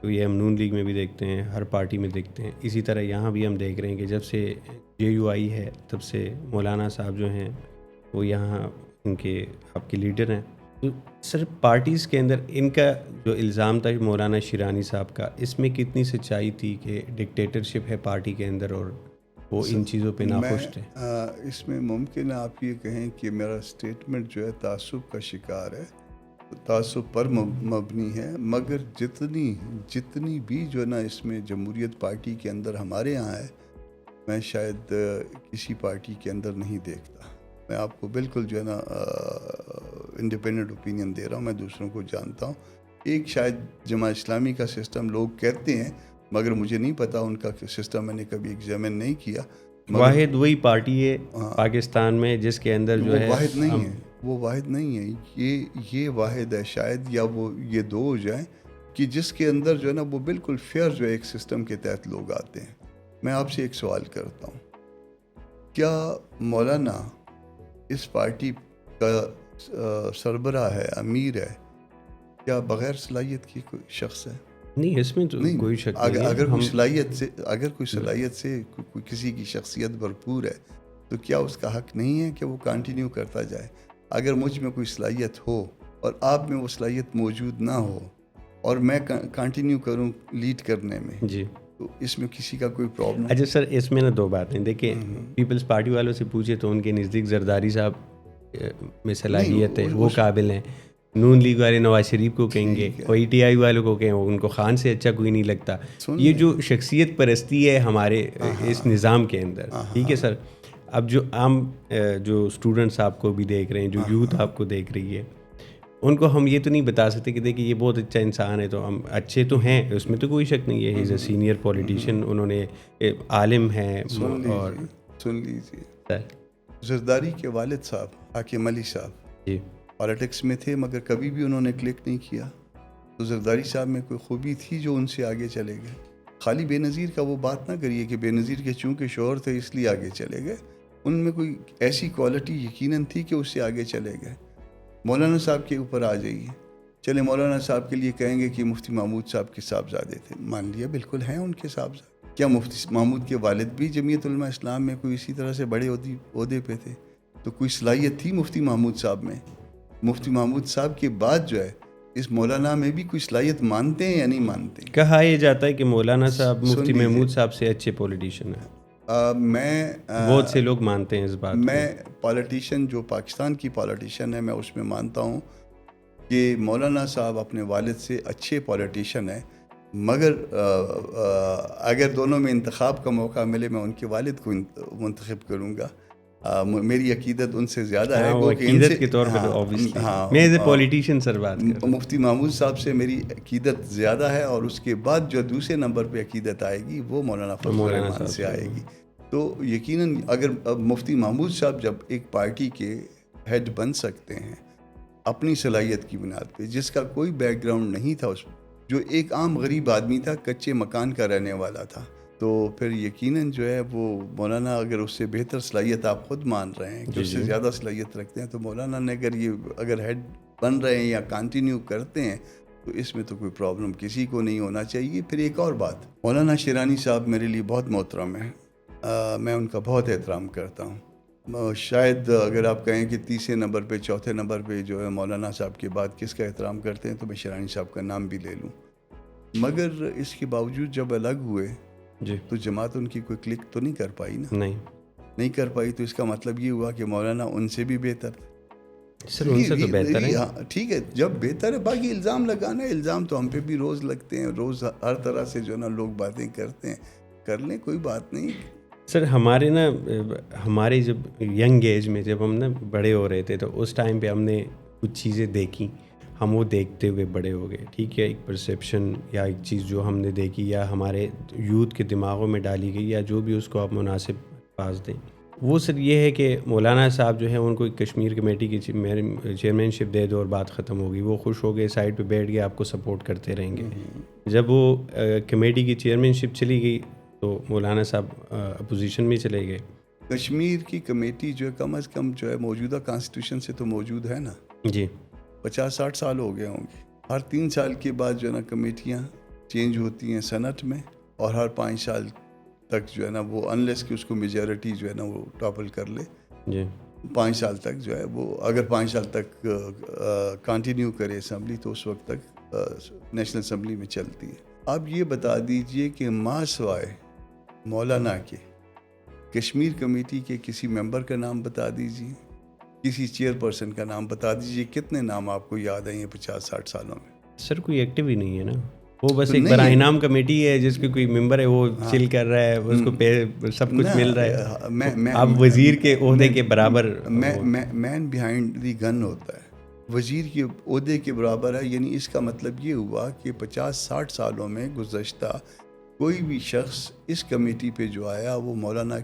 تو یہ ہم نون لیگ میں بھی دیکھتے ہیں, ہر پارٹی میں دیکھتے ہیں. اسی طرح یہاں بھی ہم دیکھ رہے ہیں کہ جب سے JUI ہے تب سے مولانا صاحب جو ہیں وہ یہاں ان کے آپ کے لیڈر ہیں. تو سر پارٹیز کے اندر ان کا جو الزام تھا مولانا شیرانی صاحب کا, اس میں کتنی سچائی تھی کہ ڈکٹیٹرشپ ہے پارٹی کے اندر اور وہ ان چیزوں پہ ناخوش تھے؟ اس میں ممکن ہے آپ یہ کہیں کہ میرا اسٹیٹمنٹ جو ہے تعصب کا شکار ہے, تعصب پر مبنی ہے, مگر جتنی بھی جو ہے نا اس میں جمہوریت پارٹی کے اندر ہمارے یہاں ہے میں شاید کسی پارٹی کے اندر نہیں دیکھتا. میں آپ کو بالکل جو ہے نا انڈیپینڈنٹ اوپینین دے رہا ہوں, میں دوسروں کو جانتا ہوں. ایک شاید جماعت اسلامی کا سسٹم لوگ کہتے ہیں مگر مجھے نہیں پتا ان کا سسٹم, میں نے کبھی ایگزامن نہیں کیا. واحد وہی پارٹی ہے پاکستان میں جس کے اندر جو ہے واحد نہیں ہے, وہ واحد نہیں ہے, یہ واحد ہے شاید, یا وہ یہ دو ہو جائیں کہ جس کے اندر جو ہے نا وہ بالکل فیئر جو ہے ایک سسٹم کے تحت لوگ آتے ہیں. میں آپ سے ایک سوال کرتا ہوں, کیا مولانا اس پارٹی کا سربراہ ہے, امیر ہے, کیا بغیر صلاحیت کی کوئی شخص ہے؟ نہیں, اس میں تو کوئی شک نہیں. اگر کوئی صلاحیت سے کسی کی شخصیت بھرپور ہے تو کیا اس کا حق نہیں ہے کہ وہ کنٹینیو کرتا جائے؟ اگر مجھ میں کوئی صلاحیت ہو اور آپ میں وہ صلاحیت موجود نہ ہو اور میں کنٹینیو کروں لیڈ کرنے میں, جی, تو اس میں کسی کا کوئی پرابلم؟ اچھا سر, اس میں نا دو باتیں دیکھیں, پیپلز پارٹی والوں سے پوچھے تو ان کے نزدیک زرداری صاحب میں صلاحیت ہے, وہ قابل ہیں. نون لیگ والے نواز شریف کو کہیں گے, PTI والوں کو کہیں ان کو خان سے اچھا کوئی نہیں لگتا. یہ جو شخصیت پرستی ہے ہمارے اس نظام کے اندر, ٹھیک ہے سر. اب جو عام جو اسٹوڈنٹس آپ کو بھی دیکھ رہے ہیں, جو یوتھ آپ کو دیکھ رہی ہے, ان کو ہم یہ تو نہیں بتا سکتے کہ دیکھیں یہ بہت اچھا انسان ہے, تو ہم اچھے تو ہیں, اس میں تو کوئی شک نہیں ہے. ہی از اے سینئر پولیٹیشین, انہوں نے عالم ہیں. اور سن لیجیے سر, زرداری کے والد صاحب حاکم علی صاحب جی پالیٹکس میں تھے مگر کبھی بھی انہوں نے کلک نہیں کیا. تو زرداری صاحب میں کوئی خوبی تھی جو ان سے آگے چلے گئے. خالی بے نظیر کا وہ بات نہ کریے کہ بے نظیر کے چونکہ شوہر تھے اس لیے آگے چلے گئے. ان میں کوئی ایسی کوالٹی یقیناً تھی کہ اس سے آگے چلے گئے. مولانا صاحب کے اوپر آ جائیے, چلے مولانا صاحب کے لیے کہیں گے کہ مفتی محمود صاحب کے صاحبزادے تھے, مان لیا بالکل ہیں ان کے صاحبزادے, کیا مفتی محمود کے والد بھی جمعیت علماء اسلام میں کوئی اسی طرح سے بڑے عہدے پہ تھے؟ تو کوئی صلاحیت تھی مفتی محمود صاحب میں؟ مفتی محمود صاحب کے بعد جو ہے اس مولانا میں بھی کوئی صلاحیت مانتے ہیں یا نہیں مانتے؟ کہا یہ جاتا ہے کہ مولانا صاحب مفتی محمود صاحب سے اچھے پولیٹیشین ہیں. میں بہت سے لوگ مانتے ہیں اس بات کو. میں پولیٹیشین جو پاکستان کی پولیٹیشین ہے میں اس میں مانتا ہوں کہ مولانا صاحب اپنے والد سے اچھے پولیٹیشین ہیں، مگر اگر دونوں میں انتخاب کا موقع ملے میں ان کے والد کو منتخب کروں گا. میری عقیدت ان سے زیادہ ہے وہ عقیدت کے طور پر obviously میں ایز اے پولیٹیشین سر بات کر رہا ہوں. مفتی محمود صاحب سے میری عقیدت زیادہ ہے، اور اس کے بعد جو دوسرے نمبر پہ عقیدت آئے گی وہ مولانا فضل الرحمان سے آئے گی. تو یقیناً اگر مفتی محمود صاحب جب ایک پارٹی کے ہیڈ بن سکتے ہیں اپنی صلاحیت کی بنیاد پہ، جس کا کوئی بیک گراؤنڈ نہیں تھا، اس جو ایک عام غریب آدمی تھا، کچے مکان کا رہنے والا تھا، تو پھر یقیناً جو ہے وہ مولانا اگر اس سے بہتر صلاحیت آپ خود مان رہے ہیں کہ اس سے زیادہ صلاحیت رکھتے ہیں، تو مولانا نے اگر ہیڈ بن رہے ہیں یا کنٹینیو کرتے ہیں تو اس میں تو کوئی پرابلم کسی کو نہیں ہونا چاہیے. پھر ایک اور بات، مولانا شیرانی صاحب میرے لیے بہت محترم ہیں، میں ان کا بہت احترام کرتا ہوں. شاید اگر آپ کہیں کہ تیسرے نمبر پہ چوتھے نمبر پہ جو ہے مولانا صاحب کے بعد کس کا احترام کرتے ہیں تو میں شیرانی صاحب کا نام بھی لے لوں. مگر اس کے باوجود جب الگ ہوئے تو جماعت ان کی کوئی کلک تو نہیں کر پائی نا. نہیں کر پائی تو اس کا مطلب یہ ہوا کہ مولانا ان سے بھی بہتر. سر ان سے تو بہتر ہے. ہاں ٹھیک ہے، جب بہتر ہے. باقی الزام لگانا ہے، الزام تو ہم پہ بھی روز لگتے ہیں، روز ہر طرح سے جو ہے نا لوگ باتیں کرتے ہیں، کر لیں، کوئی بات نہیں. سر ہمارے جب ینگ ایج میں جب ہم بڑے ہو رہے تھے تو اس ٹائم پہ ہم نے کچھ چیزیں دیکھی، ہم وہ دیکھتے ہوئے بڑے ہو گئے. ٹھیک ہے، ایک پرسیپشن یا ایک چیز جو ہم نے دیکھی یا ہمارے یوتھ کے دماغوں میں ڈالی گئی یا جو بھی اس کو آپ مناسب الفاظ دیں، وہ سر یہ ہے کہ مولانا صاحب جو ہے ان کو ایک کشمیر کمیٹی کی چیئرمین شپ دے دو اور بات ختم ہوگی. وہ خوش ہو گئے، سائڈ پہ بیٹھ گئے، آپ کو سپورٹ کرتے رہیں گے. جب وہ کمیٹی کی چیئرمین شپ چلی گئی تو مولانا صاحب اپوزیشن میں چلے گئے. کشمیر کی کمیٹی جو ہے کم از کم جو ہے موجودہ کانسٹیٹیوشن سے تو موجود ہے نا. جی 50-60 سال ہو گئے ہوں گے. ہر 3 سال کے بعد جو ہے نا کمیٹیاں چینج ہوتی ہیں سینٹ میں، اور ہر 5 سال تک جو ہے نا وہ انلیس کہ اس کو میجورٹی جو ہے نا وہ ٹاپل کر لے، جی 5 سال تک جو ہے وہ اگر 5 سال تک کنٹینیو کرے اسمبلی تو اس وقت تک نیشنل اسمبلی میں چلتی ہے. آپ یہ بتا دیجئے کہ ماں سوائے مولانا کے کشمیر کمیٹی کے کسی ممبر کا نام بتا دیجئے، کسی چیئر پرسن کا نام بتا دیجئے. کتنے نام آپ کو یاد ہیں یہ 50-60 سالوں میں؟ سر کوئی ایکٹیو ہی نہیں ہے نا. وہ بس ایک براہ انعام کمیٹی ہے جس کے کوئی ممبر ہے، وہ چل کر رہا ہے، اس کو سب کچھ مل رہا ہے. آپ وزیر کے عہدے کے برابر مین بیہائنڈ دی گن ہوتا ہے، وزیر کے عہدے کے برابر ہے. یعنی اس کا مطلب یہ ہوا کہ 50-60 سالوں میں گزشتہ کوئی بھی شخص اس کمیٹی پہ جو آیا وہ مولانا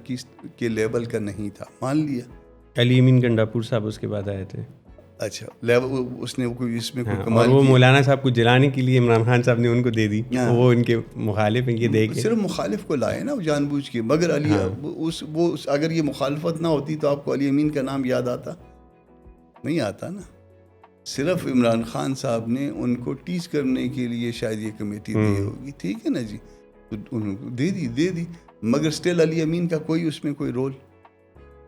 کے لیول کا نہیں تھا. مان لیا علی امین گنڈاپور صاحب اس کے بعد آئے تھے. اچھا اس نے کوئی اس میں کوئی اور کمال وہ مولانا صاحب کو جلانے کے لیے عمران خان صاحب نے ان کو دے دی. وہ ان کے مخالف ہیں، یہ دیکھیں صرف مخالف کو لائے نا جان بوجھ کے. مگر علی وہ اگر یہ مخالفت نہ ہوتی تو آپ کو علی امین کا نام یاد آتا؟ نہیں آتا نا. صرف عمران خان صاحب نے ان کو ٹیچ کرنے کے لیے شاید یہ کمیٹی دی ہوگی. ٹھیک ہے نا جی، تو انہوں کو دے دی مگر اسٹل علی امین کا کوئی اس میں کوئی رول.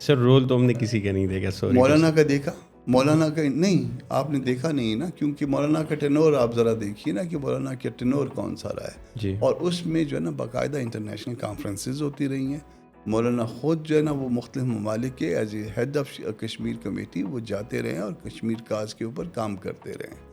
سر رول تو ہم نے کسی کا نہیں دیکھا. سوری مولانا کا دیکھا؟ مولانا کا نہیں، آپ نے دیکھا نہیں نا، کیونکہ مولانا کا ٹینور آپ ذرا دیکھیے نا کہ مولانا کا ٹینور کون سا رہا ہے جی. اور اس میں جو ہے نا باقاعدہ انٹرنیشنل کانفرنسز ہوتی رہی ہیں. مولانا خود جو ہے نا وہ مختلف ممالک کے as a head of Kashmir committee وہ جاتے رہے ہیں اور کشمیر کاز کے اوپر کام کرتے رہے ہیں.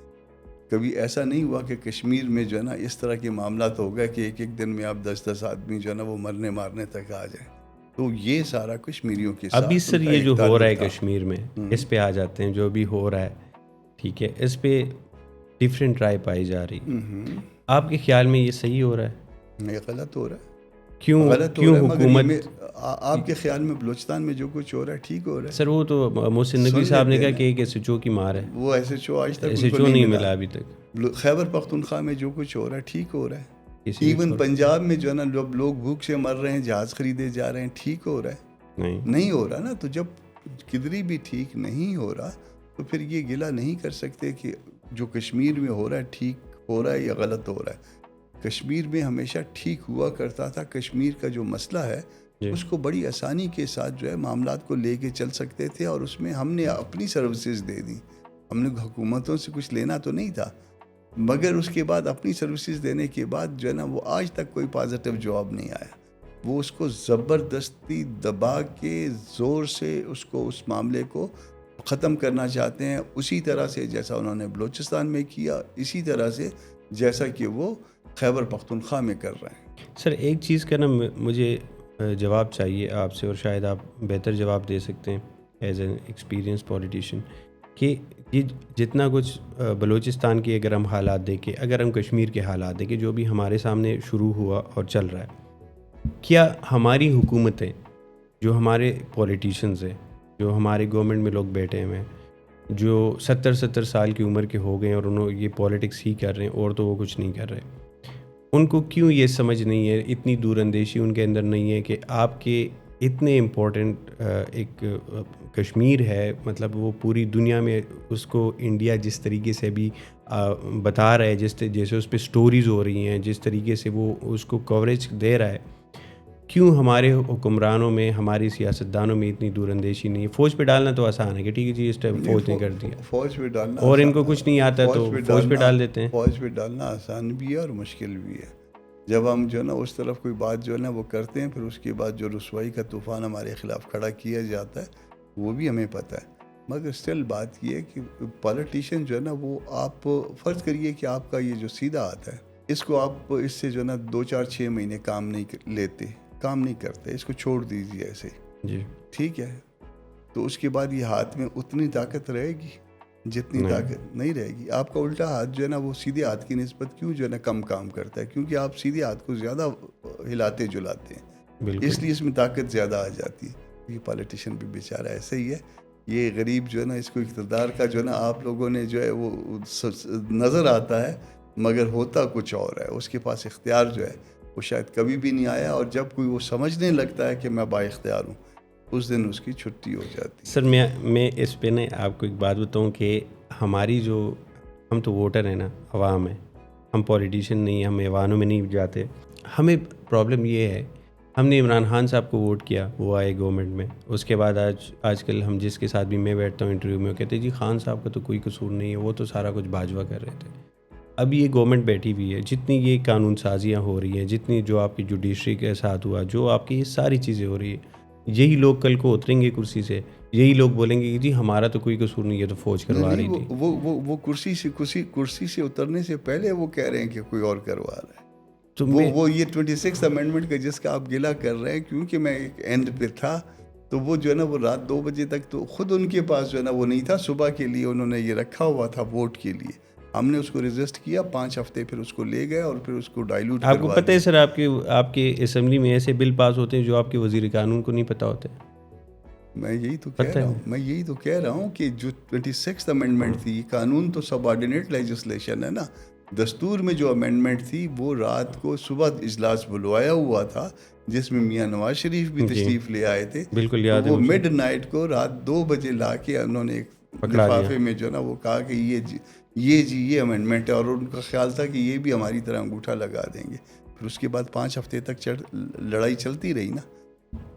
کبھی ایسا نہیں ہوا کہ کشمیر میں جو ہے نا اس طرح کے معاملات ہو گئے کہ ایک دن میں آپ 10 آدمی جو ہے نا وہ مرنے مارنے تک آ جائیں. تو یہ سارا کشمیریوں کے ساتھ ابھی سر یہ جو ہو رہا ہے کشمیر میں، اس پہ آ جاتے ہیں. جو بھی ہو رہا ہے ٹھیک ہے، اس پہ ڈفرینٹ رائے پائی جا رہی. آپ کے خیال میں یہ صحیح ہو رہا ہے؟ یہ غلط ہو رہا ہے. کیوں حکومت آپ کے خیال میں بلوچستان میں جو کچھ ہو رہا ہے ٹھیک ہو رہا ہے؟ سر وہ تو محسن نقوی صاحب نے کہا کہ ایک ایس ایچ او کی مار ہے. وہ ایس ایچ او آج تک ایس ایچ او نہیں ملا ابھی تک. خیبر پختونخوا میں جو کچھ ہو رہا ہے ٹھیک ہو رہا ہے. ایون پنجاب میں جو ہے نا لوگ بھوک سے مر رہے ہیں، جہاز خریدے جا رہے ہیں، ٹھیک ہو رہا ہے؟ نہیں ہو رہا نا. تو جب کدھری بھی ٹھیک نہیں ہو رہا تو پھر یہ گلہ نہیں کر سکتے کہ جو کشمیر میں ہو رہا ہے ٹھیک ہو رہا ہے یا غلط ہو رہا ہے. کشمیر میں ہمیشہ ٹھیک ہوا کرتا تھا. کشمیر کا جو مسئلہ ہے اس کو بڑی آسانی کے ساتھ جو ہے معاملات کو لے کے چل سکتے تھے, اور اس میں ہم نے اپنی سروسز دے دی. ہم نے حکومتوں سے کچھ لینا تو نہیں تھا, مگر اس کے بعد اپنی سروسز دینے کے بعد جو ہے نا وہ آج تک کوئی پازیٹیو جواب نہیں آیا. وہ اس کو زبردستی دبا کے زور سے اس معاملے کو ختم کرنا چاہتے ہیں, اسی طرح سے جیسا انہوں نے بلوچستان میں کیا, اسی طرح سے جیسا کہ وہ خیبر پختونخوا میں کر رہے ہیں. سر ایک چیز کا نا مجھے جواب چاہیے آپ سے, اور شاید آپ بہتر جواب دے سکتے ہیں ایز این ایکسپیرینس پولیٹیشین, کہ یہ جتنا کچھ بلوچستان کے اگر ہم حالات دیکھیں, اگر ہم کشمیر کے حالات دیکھیں جو بھی ہمارے سامنے شروع ہوا اور چل رہا ہے, کیا ہماری حکومتیں, جو ہمارے پولیٹیشنز ہیں, جو ہمارے گورنمنٹ میں لوگ بیٹھے ہوئے ہیں, جو 70 سال کی عمر کے ہو گئے ہیں اور انہوں یہ پولیٹکس ہی کر رہے ہیں اور تو وہ کچھ نہیں کر رہے, ان کو کیوں یہ سمجھ نہیں ہے, اتنی دور اندیشی ان کے اندر نہیں ہے کہ آپ کے اتنے امپورٹنٹ ایک کشمیر ہے, مطلب وہ پوری دنیا میں اس کو انڈیا جس طریقے سے بھی بتا رہا ہے, جیسے اس پہ سٹوریز ہو رہی ہیں, جس طریقے سے وہ اس کو کوریج دے رہا ہے, کیوں ہمارے حکمرانوں میں, ہماری سیاستدانوں میں اتنی دور اندیشی نہیں ہے؟ فوج پہ ڈالنا تو آسان ہے کہ ٹھیک ہے جی اس ٹائم فوج نے کر دیا, فوج پہ ڈالنا اور ان کو کچھ نہیں آتا تو فوج پہ ڈال دیتے ہیں. فوج پہ ڈالنا آسان بھی ہے اور مشکل بھی ہے. جب ہم جو ہے نا اس طرف کوئی بات جو ہے نا وہ کرتے ہیں, پھر اس کے بعد جو رسوائی کا طوفان ہمارے خلاف کھڑا کیا جاتا ہے وہ بھی ہمیں پتہ ہے. مگر اسٹل بات یہ ہے کہ پالیٹیشین جو ہے نا وہ, آپ فرض کریے کہ آپ کا یہ جو سیدھا ہاتھ ہے, اس کو آپ اس سے جو ہے نا 2-4-6 مہینے کام نہیں لیتے, کام نہیں کرتے, اس کو چھوڑ دیجیے ایسے جی ٹھیک ہے, تو اس کے بعد یہ ہاتھ میں اتنی طاقت رہے گی جتنی طاقت نہیں رہے گی. آپ کا الٹا ہاتھ جو ہے نا وہ سیدھے ہاتھ کی نسبت کیوں جو ہے نا کم کام کرتا ہے, کیونکہ آپ سیدھے ہاتھ کو زیادہ ہلاتے جلاتے ہیں, اس لیے اس میں طاقت زیادہ آ جاتی ہے. یہ پالیٹیشین بھی بیچارہ ایسے ہی ہے, یہ غریب جو ہے نا اس کو اقتدار کا جو ہے نا آپ لوگوں نے جو ہے وہ نظر آتا ہے, مگر ہوتا کچھ اور ہے. اس کے پاس اختیار جو ہے وہ شاید کبھی بھی نہیں آیا, اور جب کوئی وہ سمجھنے لگتا ہے کہ میں با اختیار ہوں, اس دن اس کی چھٹی ہو جاتی ہے. سر میں اس پہ نا آپ کو ایک بات بتاؤں کہ ہماری جو, ہم تو ووٹر ہیں نا, عوام ہیں, ہم پولیٹیشین نہیں, ہم ایوانوں میں نہیں جاتے. ہمیں پرابلم یہ ہے, ہم نے عمران خان صاحب کو ووٹ کیا, وہ آئے گورنمنٹ میں, اس کے بعد آج کل ہم جس کے ساتھ بھی میں بیٹھتا ہوں انٹرویو میں, وہ کہتے ہیں جی خان صاحب کا تو کوئی قصور نہیں ہے, وہ تو سارا کچھ باجوہ کر رہے تھے. اب یہ گورنمنٹ بیٹھی ہوئی ہے, جتنی یہ قانون سازیاں ہو رہی ہیں, جتنی جو آپ کی جوڈیشری کے ساتھ ہوا, جو آپ کی یہ ساری چیزیں ہو رہی ہیں, یہی لوگ کل کو اتریں گے کرسی سے, یہی لوگ بولیں گے کہ جی ہمارا تو کوئی قصور نہیں ہے, تو فوج کروا رہی تھی. وہ کرسی سے اترنے سے پہلے وہ کہہ رہے ہیں کہ کوئی اور کروا رہا ہے. تو وہ یہ 26 امینڈمنٹ کا جس کا آپ گلہ کر رہے ہیں, کیونکہ میں ایک اینڈ پہ تھا, تو وہ جو ہے نا وہ رات 2 بجے تک تو خود ان کے پاس جو ہے نا وہ نہیں تھا. صبح کے لیے انہوں نے یہ رکھا ہوا تھا ووٹ کے لیے, ہم نے اس کو ریزسٹ کیا 5 ہفتے, پھر اس کو لے گئے اور پھر اس کو ڈائیلوٹ کروا. آپ کو پتہ ہے سر, آپ کے اسمبلی میں ایسے بل پاس ہوتے ہیں جو آپ کے وزیر قانون کو نہیں پتہ ہوتے. میں یہی تو کہہ رہا ہوں کہ جو 26 امینڈمنٹ تھی, قانون تو سب آرڈینیٹ لیجسلیشن ہے نا. دستور میں جو امینڈمنٹ تھی وہ رات کو صبح اجلاس بلوایا ہوا تھا, جس میں میاں نواز شریف بھی تشریف لے آئے تھے. بالکل یاد ہے. وہ مڈ نائٹ کو رات 2 بجے لا کے انہوں نے ایک لفافے میں جو ہے نا وہ کہا کہ یہ امینڈمنٹ ہے, اور ان کا خیال تھا کہ یہ بھی ہماری طرح انگوٹھا لگا دیں گے. پھر اس کے بعد 5 ہفتے تک لڑائی چلتی رہی نا.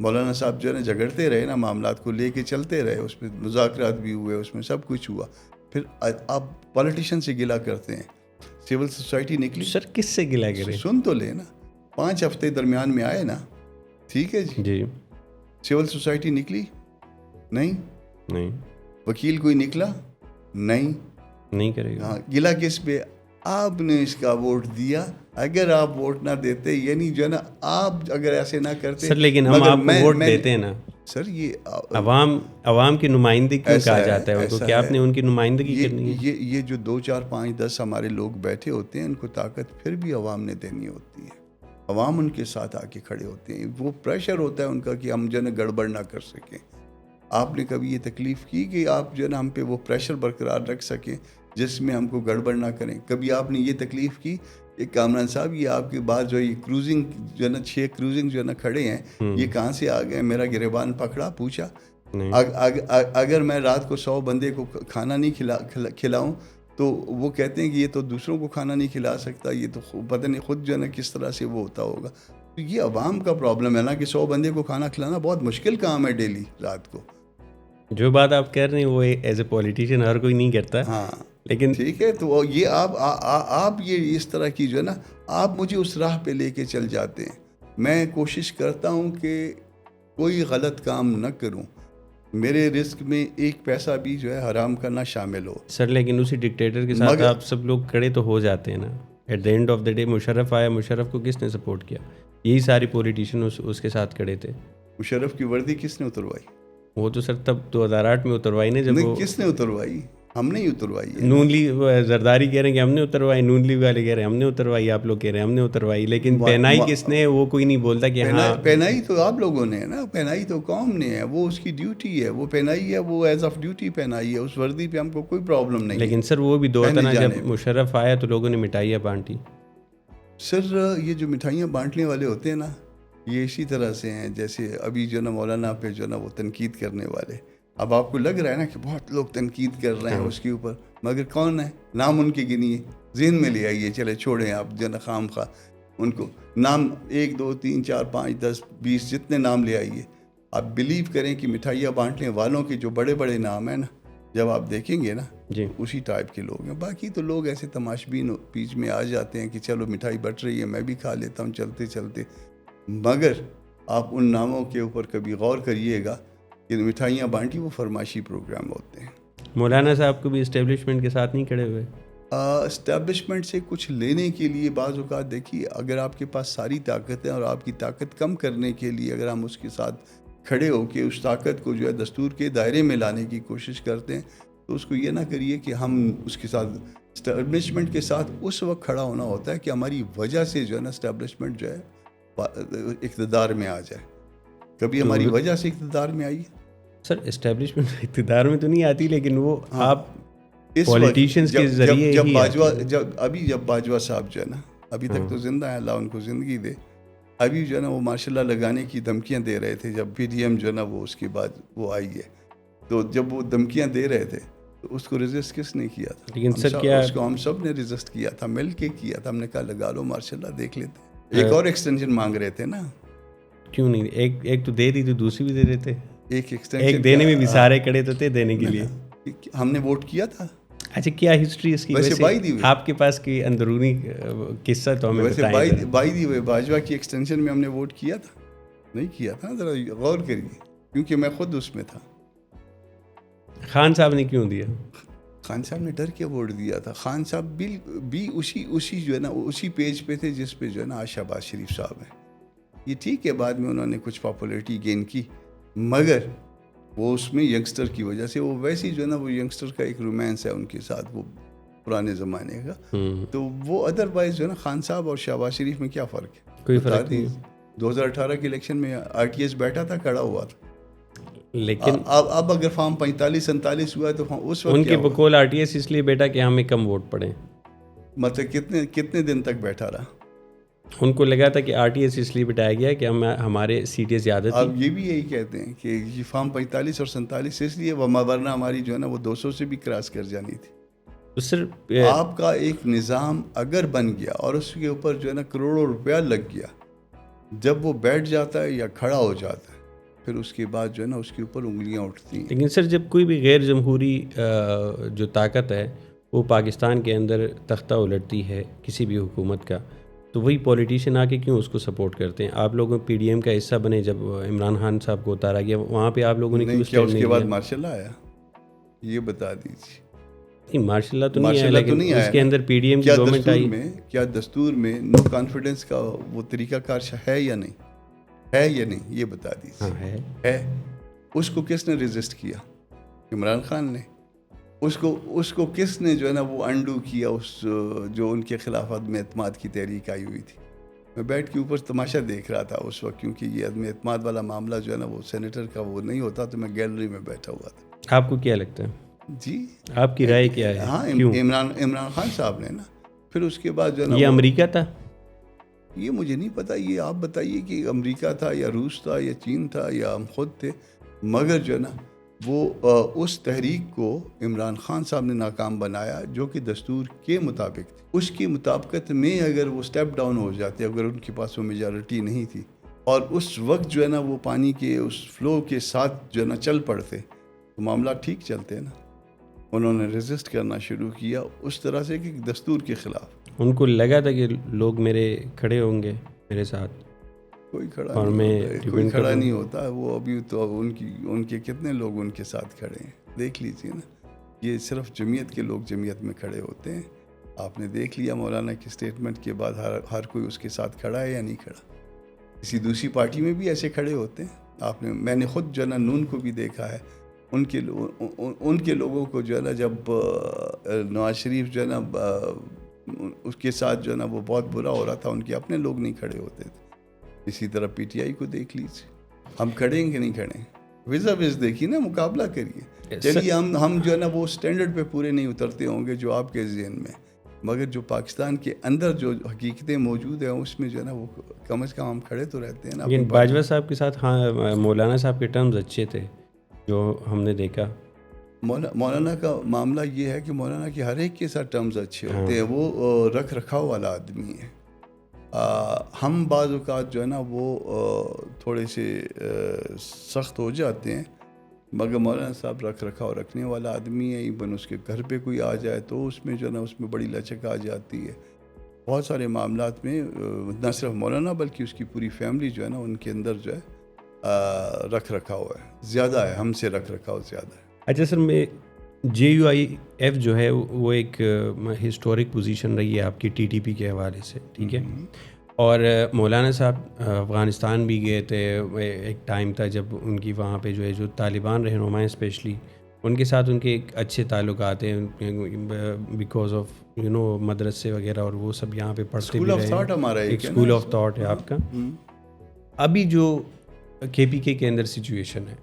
مولانا صاحب جو ہے نا جھگڑتے رہے نا, معاملات کو لے کے چلتے رہے, اس میں مذاکرات بھی ہوئے, اس میں سب کچھ ہوا. پھر آپ پولیٹیشین سے گلہ کرتے ہیں, سول سوسائٹی نکلی. سر کس سے گلہ کریں؟ سن تو لے نا, 5 ہفتے درمیان میں آئے نا, ٹھیک ہے جی. سول سوسائٹی نکلی نہیں. وکیل کوئی نکلا نہیں کرے گا. ہاں, گلہ کس پہ؟ آپ نے اس کا ووٹ دیا. اگر آپ ووٹ نہ دیتے, یعنی جو ہے نا آپ اگر ایسے نہ کرتے. سر لیکن ہم آپ کو ووٹ دیتے ہیں نا سر. یہ عوام کی نمائندگی کیوں کہا جاتا ہے ان کو, کیا آپ نے ان کی نمائندگی کرنی ہے؟ یہ جو 2 4 5 10 ہمارے لوگ بیٹھے ہوتے ہیں, ان کو طاقت پھر بھی عوام نے دینی ہوتی ہے. عوام ان کے ساتھ آ کے کھڑے ہوتے ہیں. وہ پریشر ہوتا ہے ان کا کہ ہم جو ہے نا گڑبڑ نہ کر سکیں. آپ نے کبھی یہ تکلیف کی کہ آپ جو ہے نا ہم پہ وہ پریشر برقرار رکھ سکیں جس میں ہم کو گڑبڑ نہ کریں؟ کبھی آپ نے یہ تکلیف کی ایک کامران صاحب, یہ آپ کے بعد جو یہ کروزنگ جو ہے نا 6 کروزنگ جو ہے نا کھڑے ہیں, یہ کہاں سے آ گئے؟ میرا گریبان پکڑا, پوچھا. اگر میں رات کو 100 بندے کو کھانا نہیں کھلاؤں تو وہ کہتے ہیں کہ یہ تو دوسروں کو کھانا نہیں کھلا سکتا, یہ تو پتہ نہیں خود جو ہے نا کس طرح سے وہ ہوتا ہوگا. تو یہ عوام کا پرابلم ہے نا کہ 100 بندے کو کھانا کھلانا بہت مشکل کام ہے ڈیلی رات کو. جو بات آپ کر رہے ہیں وہ ایز اے پولیٹیشین ہر کوئی نہیں کرتا. ہاں لیکن ٹھیک ہے, تو یہ آپ یہ اس طرح کی جو ہے نا, آپ مجھے اس راہ پہ لے کے چل جاتے ہیں. میں کوشش کرتا ہوں کہ کوئی غلط کام نہ کروں, میرے رزق میں ایک پیسہ بھی جو ہے حرام کا نہ شامل ہو. سر لیکن اسی ڈکٹیٹر کے ساتھ آپ سب لوگ کھڑے تو ہو جاتے ہیں نا. At the end of the day Musharraf آیا, مشرف کو کس نے سپورٹ کیا؟ یہی سارے پولیٹیشین اس کے ساتھ کھڑے تھے. مشرف کی وردی کس نے اتروائی؟ وہ تو سر تب 2008 میں اتروائی نا, جب نہیں, کس نے اتروائی؟ ہم نے ہی اتروائی ہے. نون لیگ زرداری کہہ رہے ہیں کہ ہم نے اتروائی, نون لیگ والے کہہ رہے ہیں ہم نے اتروائی, آپ لوگ کہہ رہے ہیں ہم نے اتروائی. لیکن پہنائی کس نے, وہ کوئی نہیں بولتا کہ ہاں پہنائی تو آپ لوگوں نے ہے نا, پہنائی تو قوم نے ہے, وہ اس کی ڈیوٹی ہے, وہ پہنائی ہے, وہ ایز آف ڈیوٹی پہنائی ہے. اس وردی پہ ہم کو کوئی پرابلم نہیں. لیکن سر وہ بھی دور تھا نا جب مشرف آیا تو لوگوں نے مٹھائیاں بانٹی. سر یہ جو مٹھائیاں بانٹنے والے ہوتے ہیں نا, یہ اسی طرح سے ہیں جیسے ابھی جو نا مولانا پہ جو نا وہ تنقید کرنے والے. اب آپ کو لگ رہا ہے نا کہ بہت لوگ تنقید کر رہے ہیں اس کے اوپر, مگر کون ہے؟ نام ان کے گنیے, ذہن میں لے آئیے, چلے چھوڑیں آپ جو نا خام خواہ ان کو. نام 1 2 3 4 5 10 20 جتنے نام لے آئیے. آپ بلیو کریں کہ مٹھائیاں بانٹنے والوں کے جو بڑے بڑے نام ہیں نا, جب آپ دیکھیں گے نا جی اسی ٹائپ کے لوگ ہیں. باقی تو لوگ ایسے تماشبین بیچ میں آ جاتے ہیں کہ چلو مٹھائی بٹ رہی ہے میں بھی کھا لیتا ہوں چلتے چلتے. مگر آپ ان ناموں کے اوپر کبھی غور کریے گا کہ مٹھائیاں بانٹی وہ فرمائشی پروگرام ہوتے ہیں. مولانا صاحب کو بھی اسٹیبلشمنٹ کے ساتھ نہیں کھڑے ہوئے؟ اسٹیبلشمنٹ سے کچھ لینے کے لیے بعض اوقات دیکھیے, اگر آپ کے پاس ساری طاقت ہے اور آپ کی طاقت کم کرنے کے لیے اگر ہم اس کے ساتھ کھڑے ہو کے اس طاقت کو جو ہے دستور کے دائرے میں لانے کی کوشش کرتے ہیں, تو اس کو یہ نہ کریے کہ ہم اس کے ساتھ اسٹیبلشمنٹ کے ساتھ اس وقت کھڑا ہونا ہوتا ہے کہ ہماری وجہ سے جو ہے نا اسٹیبلشمنٹ جو ہے اقتدار میں آ جائے. کبھی ہماری وجہ سے اقتدار میں آئی؟ سر اسٹیبلشمنٹ اقتدار میں تو نہیں آتی, لیکن وہ آپ پولیٹیشینز کے ذریعے جب باجوہ صاحب جو ہے نا ابھی تک تو زندہ ہے, اللہ ان کو زندگی دے, ابھی جو ہے نا وہ ماشاء اللہ لگانے کی دھمکیاں دے رہے تھے جب پی ڈی ایم جو ہے نا وہ اس کے بعد وہ آئی ہے. تو جب وہ دھمکیاں دے رہے تھے تو اس کو ریزسٹ کس نے کیا تھا؟ لیکن سر کیا اس کو ہم سب نے ریزسٹ کیا تھا, مل کے کیا تھا. ہم نے کہا لگا لو ماشاء اللہ دیکھ لیتے. ایک اور ایکسٹینشن مانگ رہے تھے نا, کیوں نہیں, ایک تو دے دی تو دوسری بھی دے دیتے. ایک دینے میں بھی سارے کڑے تو تھے دینے کے لیے. ہم نے ووٹ کیا تھا. اچھا کیا ہسٹری اس کی ویسے آپ کے پاس کوئی اندرونی قصہ تو ہمیں بتائیں. بائی دی ہوئے باجوہ کی ایکسٹینشن میں ہم نے ووٹ کیا تھا؟ نہیں کیا تھا. ذرا غور کریے, کیونکہ میں خود اس میں تھا. خان صاحب نے کیوں دیا؟ خان صاحب نے ڈر کے ووٹ دیا تھا. خان صاحب بھی اسی جو ہے نا اسی پیج پہ تھے جس پہ جو ہے نا آج شہباز شریف صاحب ہیں. یہ ٹھیک ہے بعد میں انہوں نے کچھ پاپولیرٹی گین کی, مگر وہ اس میں ینگسٹر کی وجہ سے, وہ ویسی جو ہے نا وہ ینگسٹر کا ایک رومانس ہے ان کے ساتھ وہ پرانے زمانے کا. تو وہ ادروائز جو ہے نا خان صاحب اور شہباز شریف میں کیا فرق ہے؟ کوئی فرق نہیں. 2018 کے الیکشن میں آر ٹی ایس بیٹھا تھا, کھڑا ہوا تھا. لیکن اب اگر فارم 45-47 ہوا ہے تو اس وقت ان کے بقول آر ٹی ایس اس لیے بیٹا کہ ہمیں کم ووٹ پڑے. مطلب کتنے دن تک بیٹھا رہا؟ ان کو لگا تھا کہ آر ٹی ایس اس لیے بٹایا گیا کہ ہمارے سیٹیں زیادہ تھیں. اب یہ بھی یہی کہتے ہیں کہ یہ فارم 45 اور 47 اس لیے, ورنہ ہماری جو ہے نا وہ 200 سے بھی کراس کر جانی تھی. تو سر آپ کا ایک نظام اگر بن گیا اور اس کے اوپر جو ہے نا کروڑوں روپیہ لگ گیا, جب وہ بیٹھ جاتا ہے یا کھڑا ہو جاتا ہے پھر اس کے بعد جو ہے نا اس کے اوپر انگلیاں اٹھتی ہیں. لیکن سر جب کوئی بھی غیر جمہوری جو طاقت ہے وہ پاکستان کے اندر تختہ الٹتی ہے کسی بھی حکومت کا, تو وہی پولیٹیشین آ کے کیوں اس کو سپورٹ کرتے ہیں؟ آپ لوگوں پی ڈی ایم کا حصہ بنے جب عمران خان صاحب کو اتارا گیا, وہاں پہ آپ لوگوں نے کیا اس کے بعد مارشل اللہ آیا؟ یہ بتا دیجیے. نہیں مارشل اللہ تو نہیں آیا, لیکن اس کے اندر پی ڈی ایم کی گورنمنٹ آئی. کیا دستور میں نو کانفیڈنس کا وہ طریقہ کار ہے یا نہیں ہے یا نہیں, یہ بتا دیجیے. ہاں ہے. اس کو کس نے ریزسٹ کیا؟ عمران خان نے. اس کو کس نے جو ہے نا وہ انڈو کیا, اس جو ان کے خلاف عدم اعتماد کی تحریک آئی ہوئی تھی. میں بیٹھ کے اوپر تماشا دیکھ رہا تھا اس وقت, کیونکہ یہ عدم اعتماد والا معاملہ جو ہے نا وہ سینیٹر کا وہ نہیں ہوتا, تو میں گیلری میں بیٹھا ہوا تھا. آپ کو کیا لگتا ہے جی آپ کی رائے کیا ہے؟ ہاں عمران خان صاحب نے نا, پھر اس کے بعد جو ہے نا یہ امریکہ تھا, یہ مجھے نہیں پتا, یہ آپ بتائیے کہ امریکہ تھا یا روس تھا یا چین تھا یا ہم خود تھے, مگر جو ہے نا وہ اس تحریک کو عمران خان صاحب نے ناکام بنایا جو کہ دستور کے مطابق تھی. اس کی مطابقت میں اگر وہ سٹیپ ڈاؤن ہو جاتے، اگر ان کے پاس وہ میجارٹی نہیں تھی اور اس وقت جو ہے نا وہ پانی کے اس فلو کے ساتھ جو ہے نا چل پڑتے تو معاملہ ٹھیک چلتے نا. انہوں نے ریزسٹ کرنا شروع کیا اس طرح سے کہ دستور کے خلاف. ان کو لگا تھا کہ لوگ میرے کھڑے ہوں گے میرے ساتھ، کوئی کھڑا اور نہیں میں ہوتا، کوئی کھڑا نہیں ہوتا. وہ ابھی تو ان کے کتنے لوگ ان کے ساتھ کھڑے ہیں دیکھ لیجیے نا. یہ صرف جمعیت کے لوگ جمعیت میں کھڑے ہوتے ہیں. آپ نے دیکھ لیا مولانا کی اسٹیٹمنٹ کے بعد ہر کوئی اس کے ساتھ کھڑا ہے یا نہیں کھڑا. کسی دوسری پارٹی میں بھی ایسے کھڑے ہوتے ہیں. میں نے خود جو ہے نا نون کو بھی دیکھا ہے، ان کے لوگوں کو جو ہے نا جب نواز شریف جو ہے نا اس کے ساتھ جو ہے نا وہ بہت برا ہو رہا تھا، ان کے اپنے لوگ نہیں کھڑے ہوتے تھے. اسی طرح پی ٹی آئی کو دیکھ لیجیے، ہم کھڑے ہیں کہ نہیں کھڑے ہیں. وزا دیکھیے نا، مقابلہ کریے. چلیے ہم جو ہے نا وہ اسٹینڈرڈ پہ پورے نہیں اترتے ہوں گے جو آپ کے ذہن میں، مگر جو پاکستان کے اندر جو حقیقتیں موجود ہیں اس میں جو ہے نا وہ کم از کم ہم کھڑے تو رہتے ہیں نا. لیکن باجوہ صاحب کے ساتھ ہاں مولانا صاحب کے ٹرمز اچھے تھے جو ہم نے دیکھا. مولانا کا معاملہ یہ ہے کہ مولانا کے ہر ایک کے ساتھ ٹرمز اچھے ہوتے ہیں. وہ رکھ رکھاؤ والا آدمی ہے. ہم بعض اوقات جو ہے نا وہ تھوڑے سے سخت ہو جاتے ہیں، مگر مولانا صاحب رکھ رکھاؤ رکھنے والا آدمی ہے. ایون اس کے گھر پہ کوئی آ جائے تو اس میں جو ہے نا اس میں بڑی لچک آ جاتی ہے. بہت سارے معاملات میں نہ صرف مولانا بلکہ اس کی پوری فیملی جو ہے نا ان کے اندر جو ہے رکھ رکھاؤ ہے، زیادہ ہے، ہم سے رکھ رکھاؤ زیادہ ہے. اچھا سر، میں JUIF جو ہے وہ ایک ہسٹورک پوزیشن رہی ہے آپ کی TTP کے حوالے سے، ٹھیک ہے. اور مولانا صاحب افغانستان بھی گئے تھے. ایک ٹائم تھا جب ان کی وہاں پہ جو ہے جو طالبان رہنما اسپیشلی ان کے ساتھ ان کے ایک اچھے تعلقات ہیں بیکاز آف مدرسے وغیرہ اور وہ سب یہاں پہ پڑھتے بھی رہے. ایک اسکول آف تھاٹ ہے آپ کا. ابھی جو KPK کے اندر سچویشن ہے،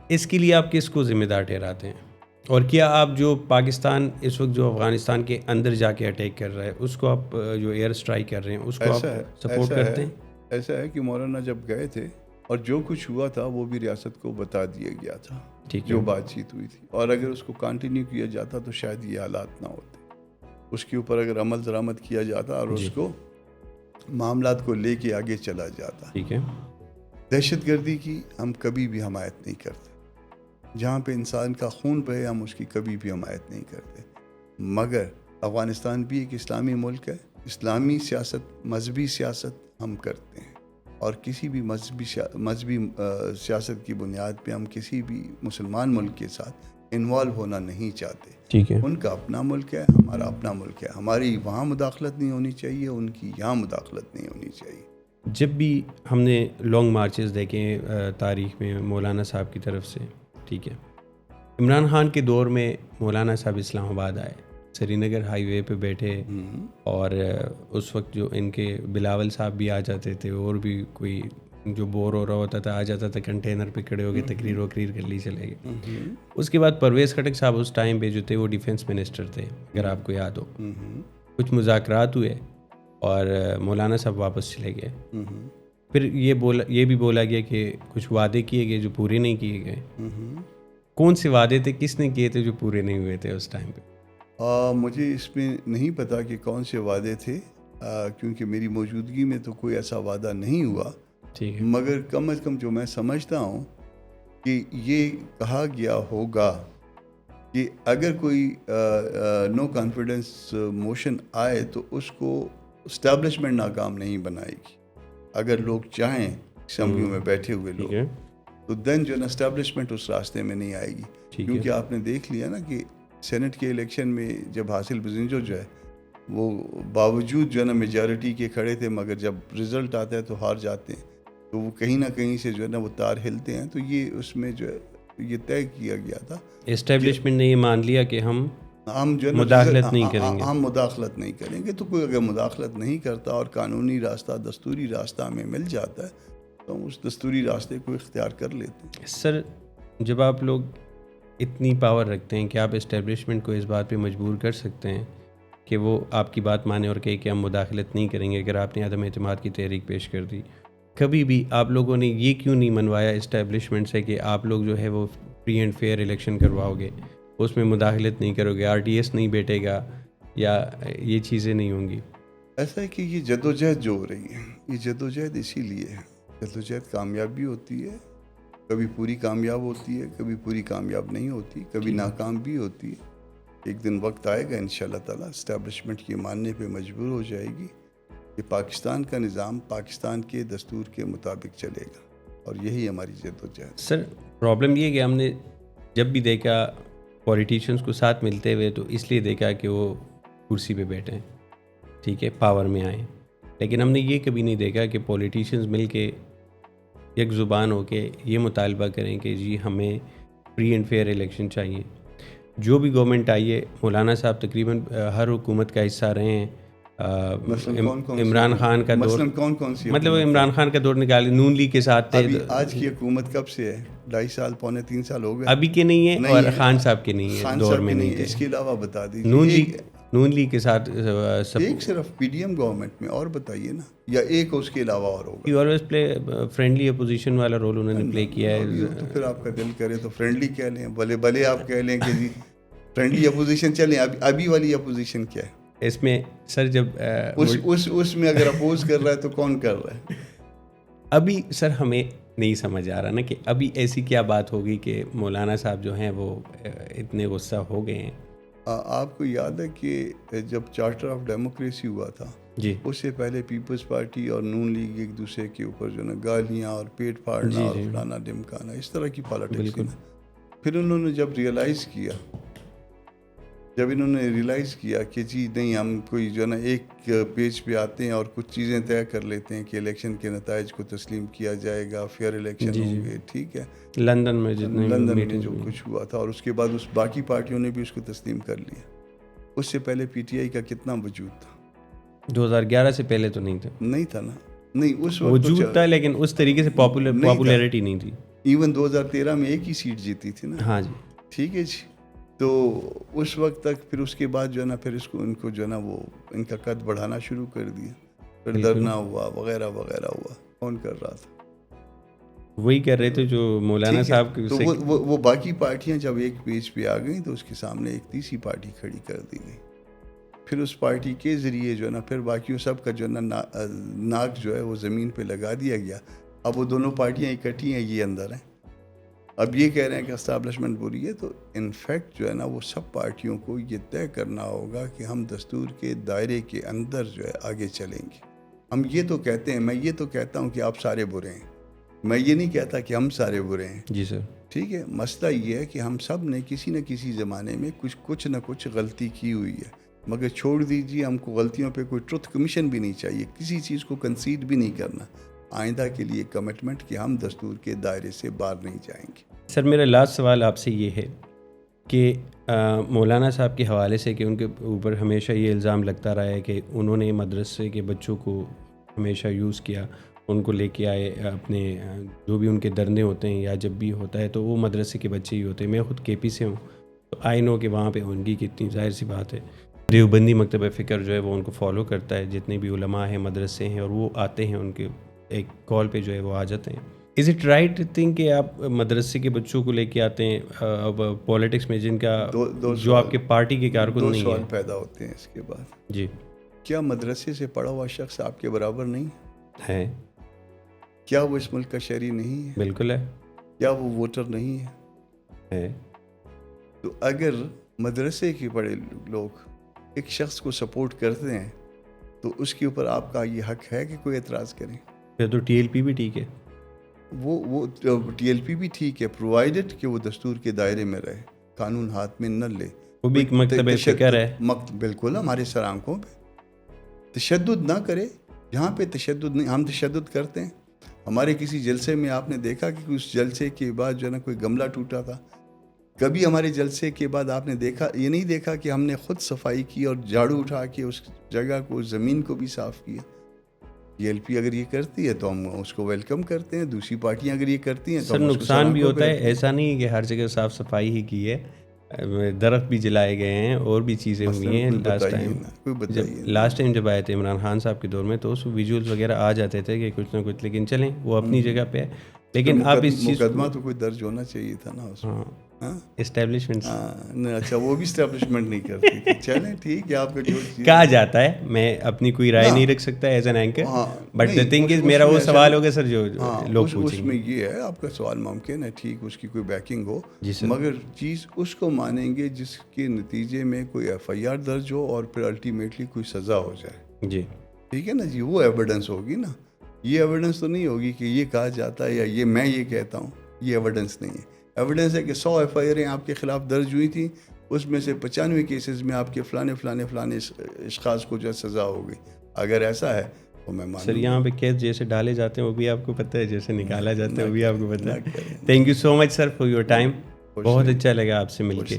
اس کے لیے آپ کس کو ذمہ دار ٹھہراتے ہیں؟ اور کیا آپ جو پاکستان اس وقت جو افغانستان کے اندر جا کے اٹیک کر رہا ہے اس کو آپ جو ایئر اسٹرائک کر رہے ہیں اس کو آپ سپورٹ کرتے ہیں؟ ایسا ہے کہ مولانا جب گئے تھے اور جو کچھ ہوا تھا وہ بھی ریاست کو بتا دیا گیا تھا، جو بات چیت ہوئی تھی. اور اگر اس کو کنٹینیو کیا جاتا تو شاید یہ حالات نہ ہوتے. اس کے اوپر اگر عمل درآمد کیا جاتا اور اس کو معاملات کو لے کے آگے چلا جاتا. ٹھیک ہے. دہشت گردی کی ہم کبھی بھی حمایت نہیں کرتے. جہاں پہ انسان کا خون بہے ہم اس کی کبھی بھی حمایت نہیں کرتے. مگر افغانستان بھی ایک اسلامی ملک ہے. اسلامی سیاست، مذہبی سیاست ہم کرتے ہیں، اور کسی بھی مذہبی سیاست کی بنیاد پہ ہم کسی بھی مسلمان ملک کے ساتھ انوالو ہونا نہیں چاہتے. ٹھیک ہے. ان کا اپنا ملک ہے، ہمارا اپنا ملک ہے. ہماری وہاں مداخلت نہیں ہونی چاہیے، ان کی یہاں مداخلت نہیں ہونی چاہیے. جب بھی ہم نے لانگ مارچز دیکھے تاریخ میں مولانا صاحب کی طرف سے، ٹھیک ہے، عمران خان کے دور میں مولانا صاحب اسلام آباد آئے، سری نگر ہائی وے پہ بیٹھے، اور اس وقت جو ان کے بلاول صاحب بھی آ جاتے تھے، اور بھی کوئی جو بور ہو رہا ہوتا تھا آ جاتا تھا، کنٹینر پہ کھڑے ہو گئے، تقریر وقریر کر لی، چلے گئے. اس کے بعد پرویز خٹک صاحب اس ٹائم پہ جو تھے وہ ڈیفینس منسٹر تھے، اگر آپ کو یاد ہو. کچھ مذاکرات ہوئے اور مولانا صاحب واپس چلے گئے. پھر یہ بھی بولا گیا کہ کچھ وعدے کیے گئے جو پورے نہیں کیے گئے. کون سے وعدے تھے، کس نے کیے تھے جو پورے نہیں ہوئے تھے اس ٹائم پہ؟ مجھے اس میں نہیں پتا کہ کون سے وعدے تھے، کیونکہ میری موجودگی میں تو کوئی ایسا وعدہ نہیں ہوا. ٹھیک ہے. مگر کم از کم جو میں سمجھتا ہوں کہ یہ کہا گیا ہوگا کہ اگر کوئی نو کانفیڈنس موشن آئے تو اس کو اسٹیبلشمنٹ ناکام نہیں بنائے گی. اگر لوگ چاہیں اسمبلیوں میں بیٹھے ہوئے لوگ، تو دین جو ہے نا اسٹیبلشمنٹ اس راستے میں نہیں آئے گی. کیونکہ آپ نے دیکھ لیا نا کہ سینٹ کے الیکشن میں جب حاصل بزنجو جو ہے وہ باوجود جو ہے نا میجارٹی کے کھڑے تھے، مگر جب رزلٹ آتا ہے تو ہار جاتے ہیں. تو وہ کہیں نہ کہیں سے جو ہے نا وہ تار ہلتے ہیں. تو یہ اس میں جو ہے یہ طے کیا گیا تھا، اسٹیبلشمنٹ نے یہ مان لیا کہ ہم جو ہے مداخلت نہیں کریں گے. ہم مداخلت نہیں کریں گے. تو کوئی اگر مداخلت نہیں کرتا اور قانونی راستہ، دستوری راستہ ہمیں مل جاتا ہے تو ہم اس دستوری راستے کو اختیار کر لیتے ہیں. سر، جب آپ لوگ اتنی پاور رکھتے ہیں کہ آپ اسٹیبلشمنٹ کو اس بات پہ مجبور کر سکتے ہیں کہ وہ آپ کی بات مانے اور کہے کہ ہم مداخلت نہیں کریں گے، اگر آپ نے عدم اعتماد کی تحریک پیش کر دی، کبھی بھی آپ لوگوں نے یہ کیوں نہیں منوایا اسٹیبلشمنٹ سے کہ آپ لوگ جو ہے وہ فری اینڈ فیئر الیکشن کرواؤ گے, اس میں مداخلت نہیں کرو گے, RTS نہیں بیٹھے گا, یا یہ چیزیں نہیں ہوں گی. ایسا ہے کہ یہ جدوجہد جو ہو رہی ہے, یہ جدوجہد اسی لیے ہے. جدوجہد کامیاب بھی ہوتی ہے, کبھی پوری کامیاب ہوتی ہے, کبھی پوری کامیاب نہیں ہوتی, کبھی ناکام بھی ہوتی ہے. ایک دن وقت آئے گا انشاءاللہ تعالیٰ اسٹیبلشمنٹ یہ ماننے پہ مجبور ہو جائے گی کہ پاکستان کا نظام پاکستان کے دستور کے مطابق چلے گا, اور یہی ہماری جدوجہد. سر پرابلم یہ ہے کہ ہم نے جب بھی دیکھا پولیٹیشینس کو ساتھ ملتے ہوئے تو اس لیے دیکھا کہ وہ کرسی پہ بیٹھے ہیں, ٹھیک ہے, پاور میں آئیں, لیکن ہم نے یہ کبھی نہیں دیکھا کہ پولیٹیشینز مل کے یک زبان ہو کے یہ مطالبہ کریں کہ جی ہمیں فری اینڈ فیئر الیکشن چاہیے. جو بھی گورنمنٹ آئی ہے, مولانا صاحب تقریباً ہر حکومت کا حصہ رہے ہیں. عمران خان کا دور, مطلب عمران خان کا دور نکال, نون لیگ کے ساتھ تھے. آج کی حکومت کب سے ہے؟ 2.5 سال 3 سال ہو گئے. ابھی کے نہیں ہے, اور خان صاحب کے نہیں ہے, دور میں نہیں تھے. اس کے علاوہ بتا دیجیے. نون لیگ کے ساتھ ایک صرف PDM گورنمنٹ میں, اور بتائیے نا, یا ایک اس کے علاوہ اور ہوگا. آلویز پلے فرینڈلی اپوزیشن والا رول انہوں نے پلے کیا ہے. تو پھر آپ کا دل کرے تو فرینڈلی کہہ لیں, بھلے آپ کہہ لیں کہ جی فرینڈلی اپوزیشن چلیں. ابھی والی اپوزیشن کیا ہے اس میں سر؟ جب اس میں اگر اپوز کر رہا ہے تو کون کر رہا ہے؟ ابھی سر ہمیں نہیں سمجھ آ رہا نا کہ ابھی ایسی کیا بات ہوگی کہ مولانا صاحب جو ہیں وہ اتنے غصہ ہو گئے ہیں. آپ کو یاد ہے کہ جب چارٹر آف ڈیموکریسی ہوا تھا جی, اس سے پہلے پیپلز پارٹی اور نون لیگ ایک دوسرے کے اوپر جو نا گالیاں اور پیٹ پھاڑنا اور فلانا ڈمکانا, اس طرح کی پالیٹکس تھی. پھر انہوں نے جب انہوں نے ریئلائز کیا کہ جی نہیں, ہم کوئی جو ہے نا ایک پیج پہ آتے ہیں اور کچھ چیزیں طے کر لیتے ہیں کہ الیکشن کے نتائج کو تسلیم کیا جائے گا, فیئر الیکشن ہوں گے, ٹھیک ہے. لندن میں جو کچھ ہوا تھا, اور اس کے بعد اس باقی پارٹیوں نے بھی اس کو تسلیم کر لیا. اس سے پہلے PTI کا کتنا وجود تھا؟ 2011 سے پہلے تو نہیں تھا نا. نہیں, اس وقت وجود تھا, لیکن اس طریقے سے پاپولیرٹی نہیں تھی. ایون 2013 میں ایک ہی سیٹ جیتی تھی نا. ہاں جی, ٹھیک ہے جی. تو اس وقت تک, پھر اس کے بعد جو ہے نا, پھر ان کو جو ہے نا وہ ان کا قد بڑھانا شروع کر دیا, پھر دھرنا ہوا وغیرہ وغیرہ ہوا. کون کر رہا تھا؟ وہی کر رہے تھے جو مولانا صاحب. تو وہ باقی پارٹیاں جب ایک پیج پہ آ گئیں تو اس کے سامنے ایک تیسری پارٹی کھڑی کر دی گئی. پھر اس پارٹی کے ذریعے جو ہے نا, پھر باقیوں سب کا جو ہے نا ناک جو ہے وہ زمین پہ لگا دیا گیا. اب وہ دونوں پارٹیاں اکٹھی ہیں, یہ اندر ہیں. اب یہ کہہ رہے ہیں کہ اسٹیبلشمنٹ بری ہے. تو انفیکٹ جو ہے نا وہ سب پارٹیوں کو یہ طے کرنا ہوگا کہ ہم دستور کے دائرے کے اندر جو ہے آگے چلیں گے. ہم یہ تو کہتے ہیں, میں یہ تو کہتا ہوں کہ آپ سارے برے ہیں, میں یہ نہیں کہتا کہ ہم سارے برے ہیں. جی سر, ٹھیک ہے. مسئلہ یہ ہے کہ ہم سب نے کسی نہ کسی زمانے میں کچھ نہ کچھ غلطی کی ہوئی ہے. مگر چھوڑ دیجیے, ہم کو غلطیوں پہ کوئی ٹروتھ کمیشن بھی نہیں چاہیے, کسی چیز کو کنسیڈ بھی نہیں کرنا. آئندہ کے لیے کمٹمنٹ کہ ہم دستور کے دائرے سے باہر نہیں جائیں گے. سر میرا لاسٹ سوال آپ سے یہ ہے کہ مولانا صاحب کے حوالے سے کہ ان کے اوپر ہمیشہ یہ الزام لگتا رہا ہے کہ انہوں نے مدرسے کے بچوں کو ہمیشہ یوز کیا, ان کو لے کے آئے اپنے, جو بھی ان کے دھرنے ہوتے ہیں یا جب بھی ہوتا ہے تو وہ مدرسے کے بچے ہی ہوتے ہیں. میں خود KP سے ہوں, تو آئی نو کہ وہاں پہ ان کی کتنی ظاہر سی بات ہے, دیوبندی مکتبہ فکر جو ہے وہ ان کو فالو کرتا ہے, جتنے بھی علماء ہیں, مدرسے ہیں, اور وہ آتے ہیں ان کے ایک کال پہ جو ہے وہ آ جاتے ہیں. از اٹ رائٹ تھنک کہ آپ مدرسے کے بچوں کو لے کے آتے ہیں پولیٹکس میں, جن کا جو آپ کے پارٹی کے کارکن نہیں ہیں؟ 2 سوال پیدا ہوتے ہیں اس کے بعد. جی, کیا مدرسے سے پڑھا ہوا شخص آپ کے برابر نہیں ہے؟ کیا وہ اس ملک کا شہری نہیں ہے؟ بالکل ہے. کیا وہ ووٹر نہیں ہے؟ تو اگر مدرسے کے بڑے لوگ ایک شخص کو سپورٹ کرتے ہیں تو اس کے اوپر آپ کا یہ حق ہے کہ کوئی اعتراض کریں. پھر تو TLP بھی ٹھیک ہے. وہ TLP بھی ٹھیک ہے, پرووائڈڈ کہ وہ دستور کے دائرے میں رہے, قانون ہاتھ میں نہ لے. وہ بھی ایک مکتبہ فکر ہے. بالکل, ہمارے سر آنکھوں پہ تشدد نہ کرے. جہاں پہ تشدد نہیں, ہم تشدد کرتے ہیں. ہمارے کسی جلسے میں آپ نے دیکھا کہ اس جلسے کے بعد جو ہے نا کوئی گملہ ٹوٹا تھا؟ کبھی ہمارے جلسے کے بعد آپ نے دیکھا, یہ نہیں دیکھا کہ ہم نے خود صفائی کی اور جھاڑو اٹھا کے اس جگہ کو, اس زمین کو بھی صاف کیا. TLP اگر یہ کرتی ہے تو ہم اس کو ویلکم کرتے ہیں. دوسری پارٹیاں اگر یہ کرتی ہیں تو سر نقصان بھی ہوتا ہے. ایسا نہیں کہ ہر جگہ صاف صفائی ہی کی ہے, درخت بھی جلائے گئے ہیں اور بھی چیزیں ہوئی ہیں. لاسٹ ٹائم جب آئے تھے عمران خان صاحب کے دور میں تو اس ویژولز وغیرہ آ جاتے تھے کہ کچھ نہ کچھ, لیکن چلیں وہ اپنی جگہ پہ ہے. لیکن آپ اس چیز مقدمہ تو کوئی درج ہونا چاہیے تھا نا اس میں. ہاں ہاں اسٹیبلشمنٹ اچھا وہ بھی اسٹیبلشمنٹ نہیں کرتی تھی. چلیں ٹھیک ہے آپ کا جو کہا جاتا ہے, میں اپنی کوئی رائے نہیں رکھ سکتا as an anchor, but the thing is میرا وہ سوال ہوگا سر جو لوگ پوچھیں اس گے. میں یہ ہے آپ کا سوال ممکن ہے ٹھیک اس کی کوئی بیکنگ ہو, جی سر. مگر چیز اس کو مانیں گے جس کے نتیجے میں کوئی ایف آئی آر درج ہو اور پھر الٹیمیٹلی کوئی سزا ہو جائے. جی ٹھیک ہے نا جی, وہ ایویڈنس ہوگی نا. یہ ایویڈنس تو نہیں ہوگی کہ یہ کہا جاتا ہے یا یہ میں یہ کہتا ہوں, یہ ایویڈنس نہیں ہے. ایویڈنس ہے کہ 100 ایف آئی آریں آپ کے خلاف درج ہوئی تھیں, اس میں سے 95 کیسز میں آپ کے فلانے اشخاص کو جو سزا ہو گئی. اگر ایسا ہے تو میں مانوں. سر یہاں پہ کیس جیسے ڈالے جاتے ہیں وہ بھی آپ کو پتہ ہے, جیسے نکالا جاتا ہے وہ بھی آپ کو پتہ ہے. Thank you so much sir for your time, بہت اچھا لگا آپ سے مل کے,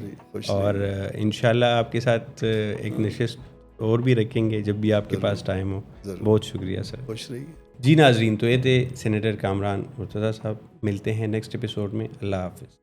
اور انشاءاللہ آپ کے ساتھ ایک نشست اور بھی رکھیں گے جب بھی آپ کے پاس ٹائم ہو. بہت شکریہ سر. خوش رہیے. جی ناظرین, تو یہ تھے سینیٹر کامران مرتضیٰ صاحب. ملتے ہیں نیکسٹ ایپیسوڈ میں. اللہ حافظ.